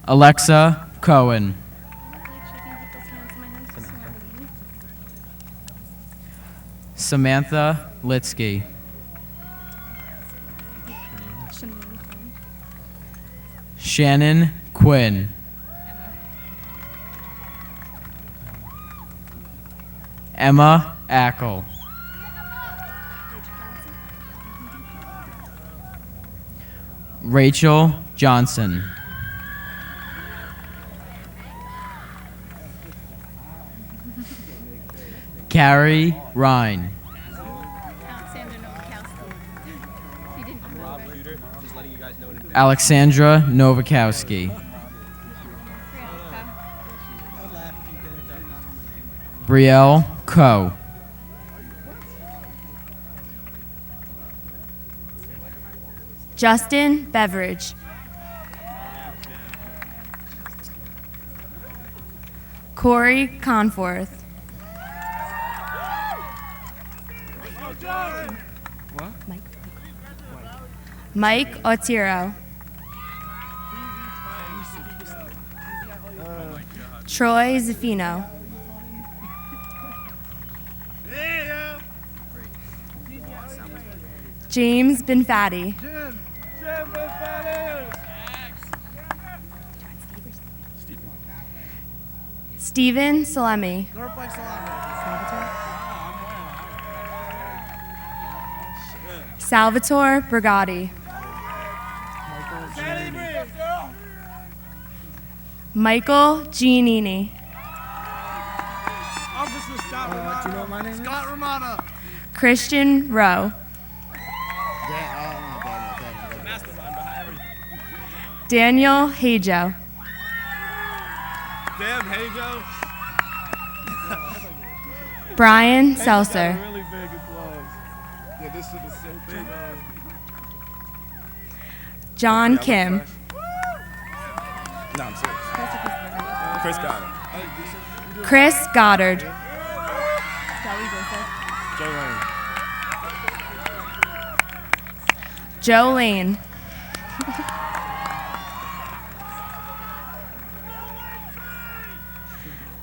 Alexa Cohen. Samantha Litsky. Shannon Quinn. Emma Ackle. Rachel Johnson. Carrie Ryan. Alexandra Novakowski. Brielle Coe. Justin Beveridge. Corey Conforth. Mike Otiro. Troy Zaffino. James Benfatti. Stephen Salemi. Salvatore Brigatti. Michael Giannini. Officer Scott Romano. Do you know what my name is? Scott Romano. Christian Rowe. Daniel Hajo. Damn, Hajo. Brian Seltzer. Really big applause. Yeah, this shit is so big. John Kim. No, I'm serious. Chris Goddard. Chris Goddard. Joe Lane. Joe Lane.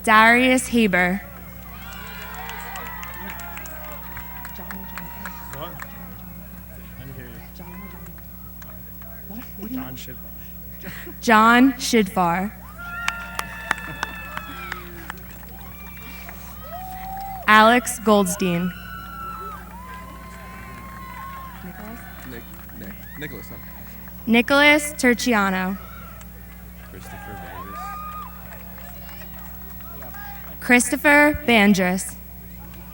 Darius Haber. What? I didn't hear you. John Shidbar. John Shidfar. Alex Goldstein. Nicholas. Nicholas Turciano. Christopher Davis. Christopher Bandrus.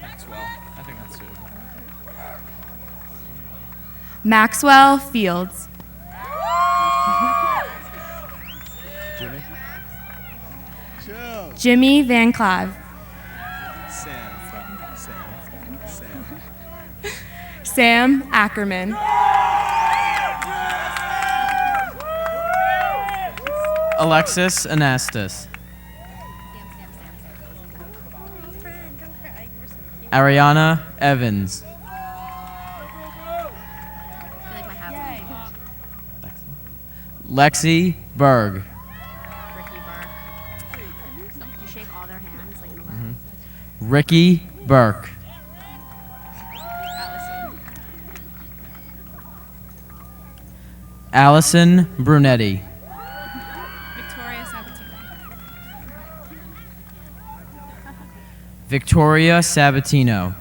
Maxwell. I think that's suitable. Maxwell Fields. Jimmy? Jimmy Van Clave. Sam Ackerman. Alexis Anastas. Ariana Evans. Lexi Berg. You shake all their hands like in a lab. Ricky Burke. Allison Brunetti. Victoria Sabatino. Victoria Sabatino.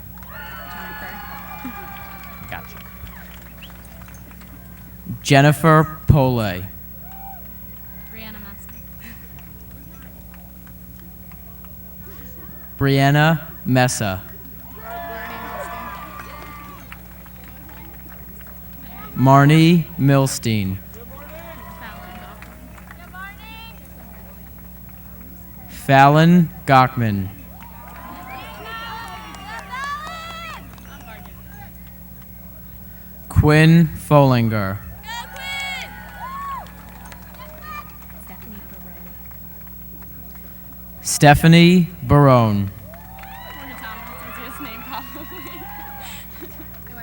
Gotcha. Jennifer Pole. Brianna Massa. Brianna Messa. Marnie Milstein. Fallon Gockman. Quinn Folinger. Stephanie Barone.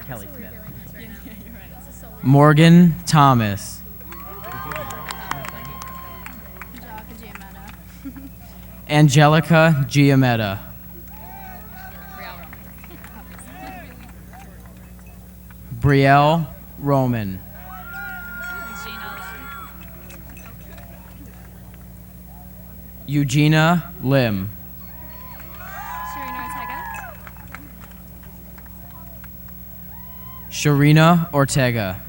Kelly Smith. Morgan Thomas. Angelica Giametta. Brielle Roman. Eugenia Lim. Sharina Ortega.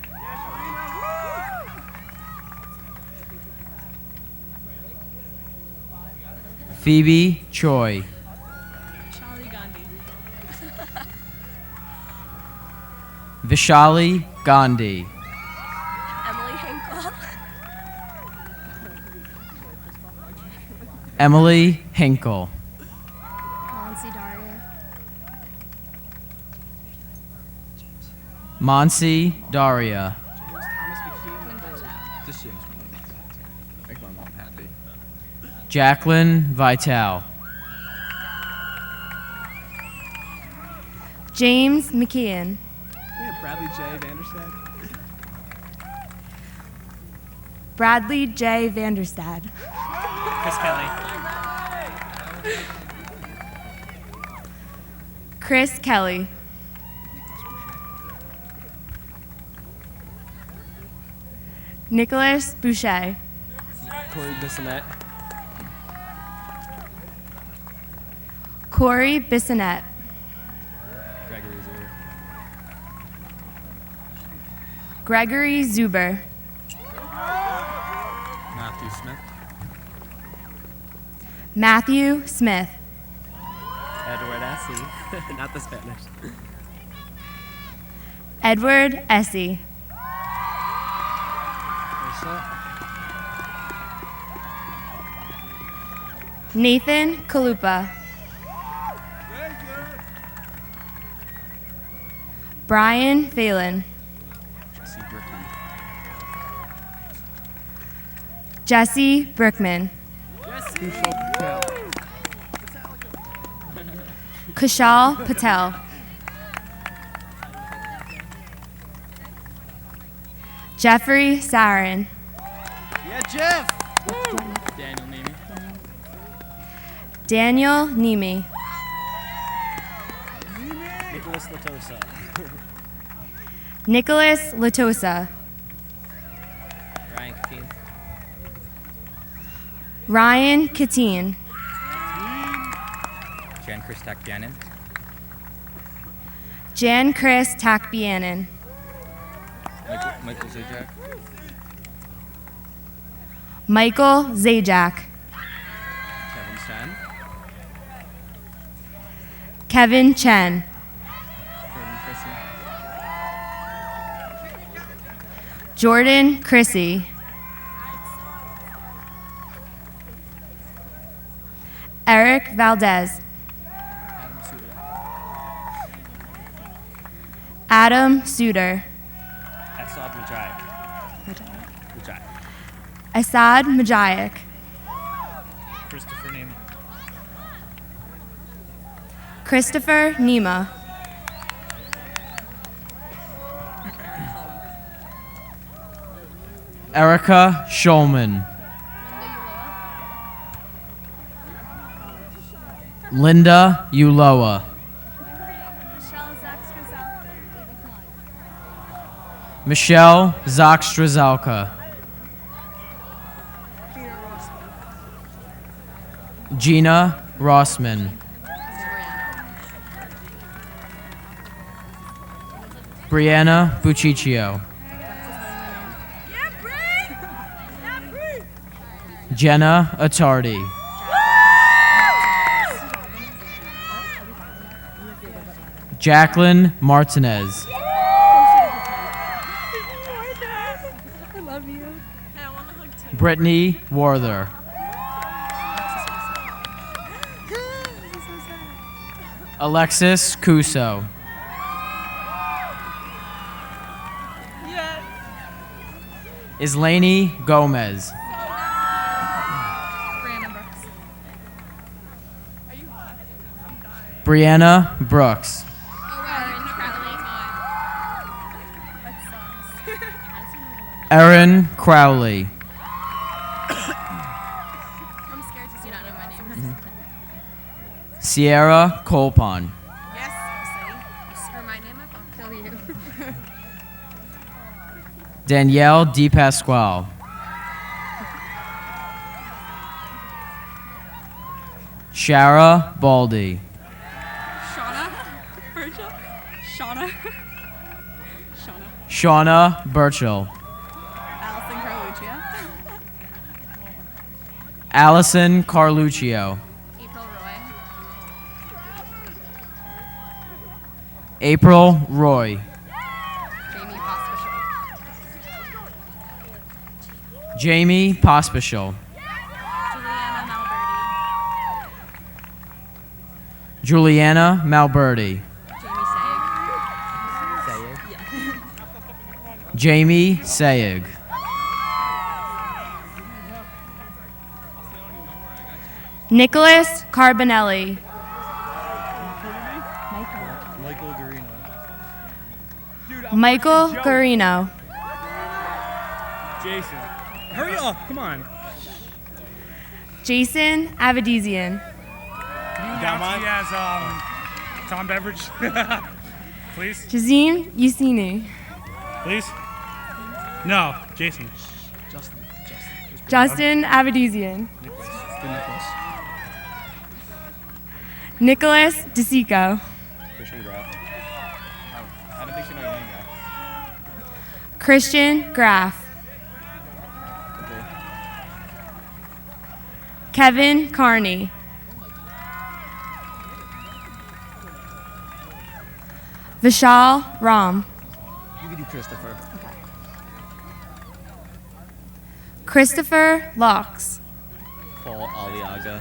Phoebe Choi. Vishali Gandhi. Emily Hinkle. Emily Hinkle. Monsi Daria. Monsi Daria. This James. Make my mom happy. Jacqueline Vital. James McKeon. Yeah, Bradley J. Vanderstad. Bradley J. Vanderstad. Chris Kelly. Chris Kelly. Nicholas Boucher. Corey Bissonette. Corey Bissonette. Gregory Zuber. Gregory Zuber. Matthew Smith. Matthew Smith. Edward Essie. Not the Spanish. Edward Essie. Nathan Kalupa. Brian Phelan. Jesse Brickman. Kushal Patel. Jeffrey Sarin. Yeah, Jeff. Daniel Nemi. Daniel Nemi. Nicholas Latosa. Nicholas Latosa. Ryan Katine. Ryan Katine. Jan Chris Takbianen. Jan Chris Takbianen. Michael Zajac. Michael Zajac. Kevin Stan. Kevin Chen. Jordan Chrissy. Eric Valdez. Adam Suter. Asad Majayak. Asad Majayak. Christopher Name. Christopher Nima. Erica Schulman. Linda Uloa. Michelle Zakstrazalka. Gina Rossman. Brianna Buciccio. Jenna Attardi. Jacqueline Martinez. Brittany Warther. Alexis Cuso. Islani Gomez. Brianna Brooks. Erin Crowley. I'm scared to see not know my name. Sierra Colpon. Yes, screw my name up, I'll kill you. Danielle DePasquale. Shara Baldy. Shauna? Virgil? Shauna? Shauna Burchill. Allison Carluccia. Allison Carluccio. April Roy. April Roy. Jamie Pospisil. Jamie Pospisil. Juliana Malberti. Juliana Malberti. Jamie Sayeg. Jamie Sayeg. Nicholas Carbonelli. Michael Garino. Jason. Hurry up, come on. Jason Avedizian. Down mine? As Tom Beveridge. Please? Jazine Yusini. Please? No, Jason. Justin Avedizian. Nicholas DeSico. Christian Graff. I don't think she knows your name, guy. Christian Graff. Kevin Carney. Vishal Ram. You can do Christopher. Christopher Locks. Paul Aliaga.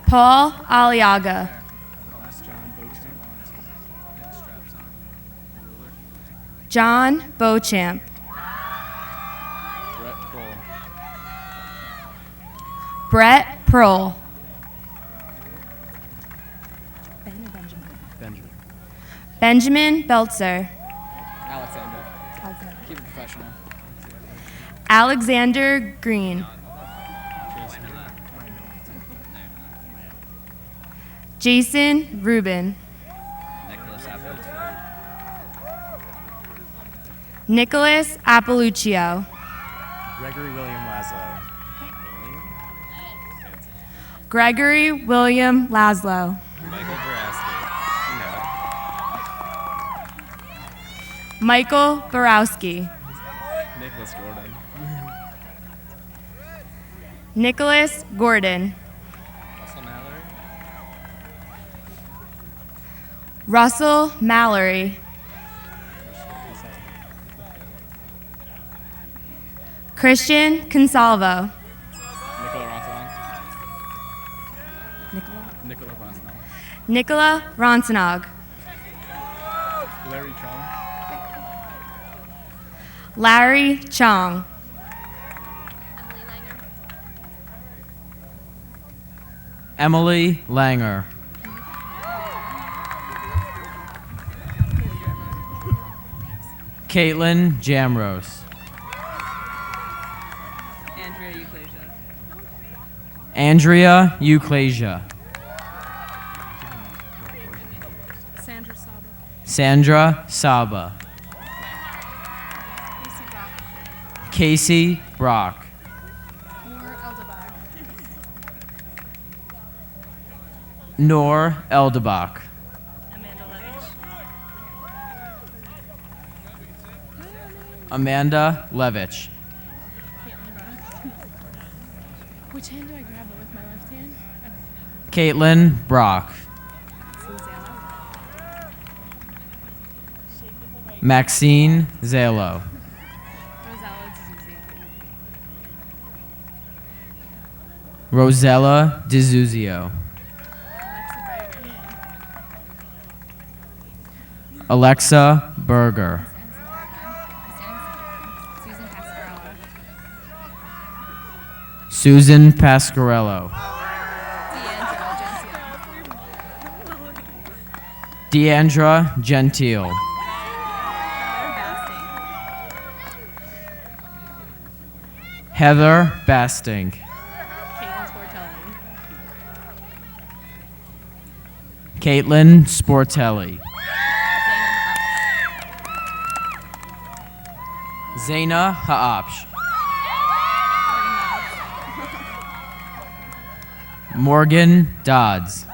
Paul Aliaga. John Beauchamp. Brett Prohl. Benjamin Beltzer. Alexander. Keep it professional. Alexander Green. Jason Rubin. Nicholas Appaluccio. Gregory William Laszlo. Gregory William Laszlo. Michael Borowski. Michael Borowski. Nicholas Gordon. Nicholas Gordon. Russell Mallory. Russell Mallory. Christian Consalvo. Nicola Ronsonog. Larry Chong. Emily Langer. Caitlin Jamrose. Andrea Euclasia. Sandra Saba. Casey Brock. Noor Eldebach. Amanda Levitch. Which hand do I grab it with? My left hand? Caitlin Brock. Maxine Zalo. Rosella DeZuzio. Alexa Berger. Susan Pasquarello. Deandra Gentile. Heather Basting. Caitlin Sportelli. Zaina Haapsh. Morgan Dodds.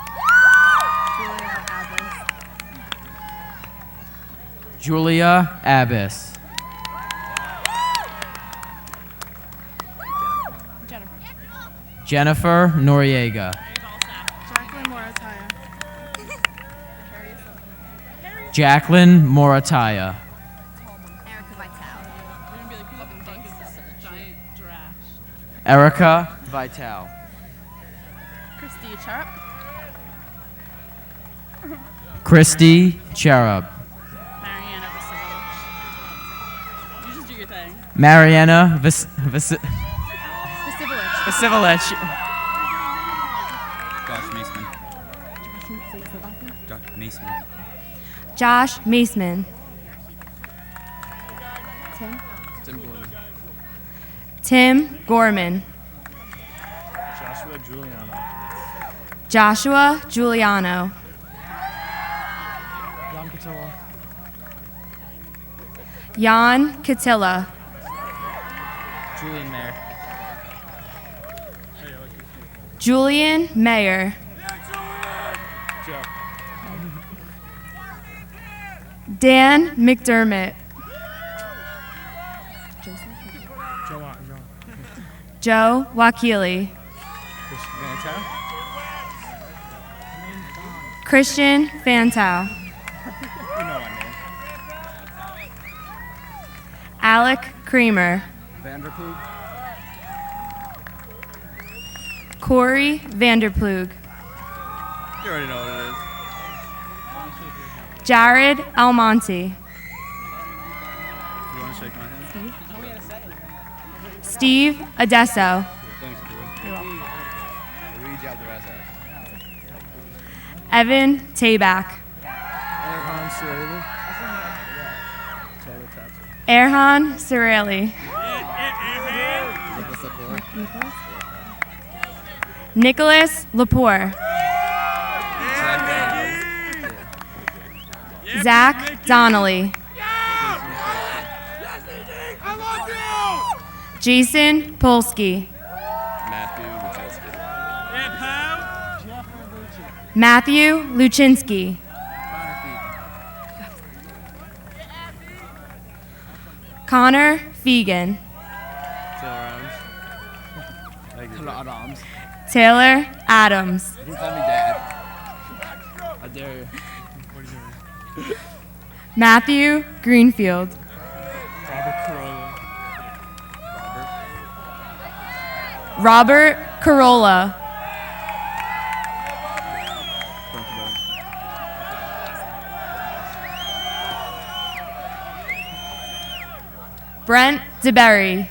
Julia Abbas. Jennifer Noriega. Jacqueline Morataya. Erica Vital. Christy Cherub. Mariana Vasilovich. Josh Maceman. Tim Gorman. Joshua Giuliano. Jan Catilla. Julian Mayer. Julian Mayer. Dan McDermott. Joe Wakili. Christian Fantau. Alec Creamer. Corey Vanderplug. You already know what it is. Jared Almonte. You want to shake my hand? Steve Adesso. Thanks, Evan Tabak. Erhan Sureli. Nicholas Lepore. Zach Donnelly. Jason Polsky. Matthew Luchinsky. Connor Fegan. Taylor Adams. You can call me Dad. I dare you. Matthew Greenfield. Robert Corolla. Brent DeBerry.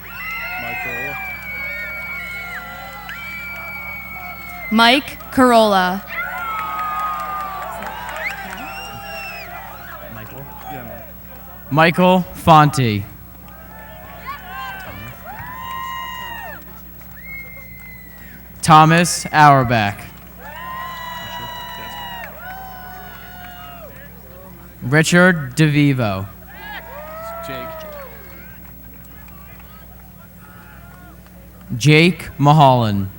Mike Corolla. Michael Fonte. Thomas Auerbach. Richard DeVivo. Jake Mulholland.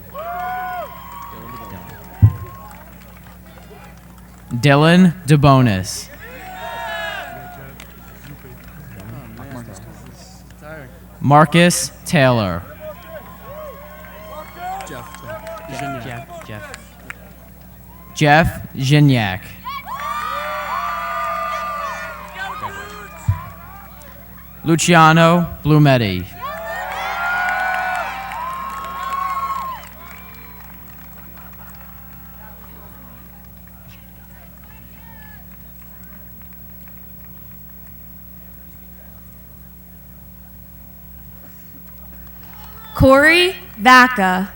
Dylan DeBonis. Marcus Taylor. Jeff Gignac. Luciano Blumetti. Corey Vaca.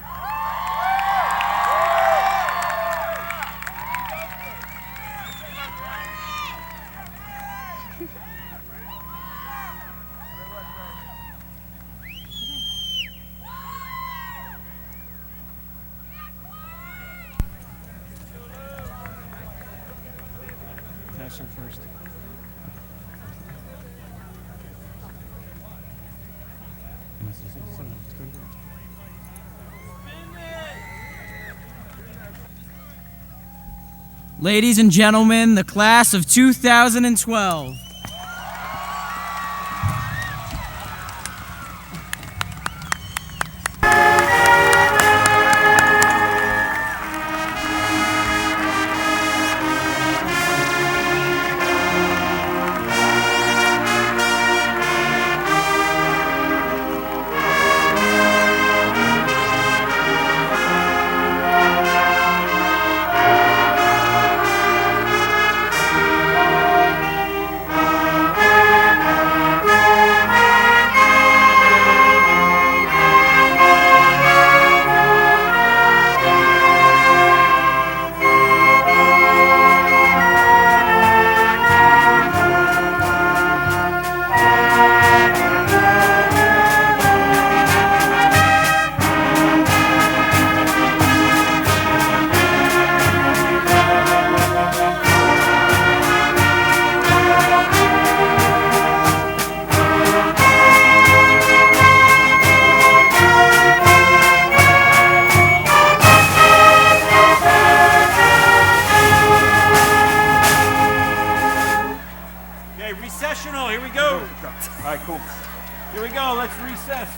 First. Ladies and gentlemen, the class of 2012. Recessional, here we go. All right, cool. Here we go, let's recess.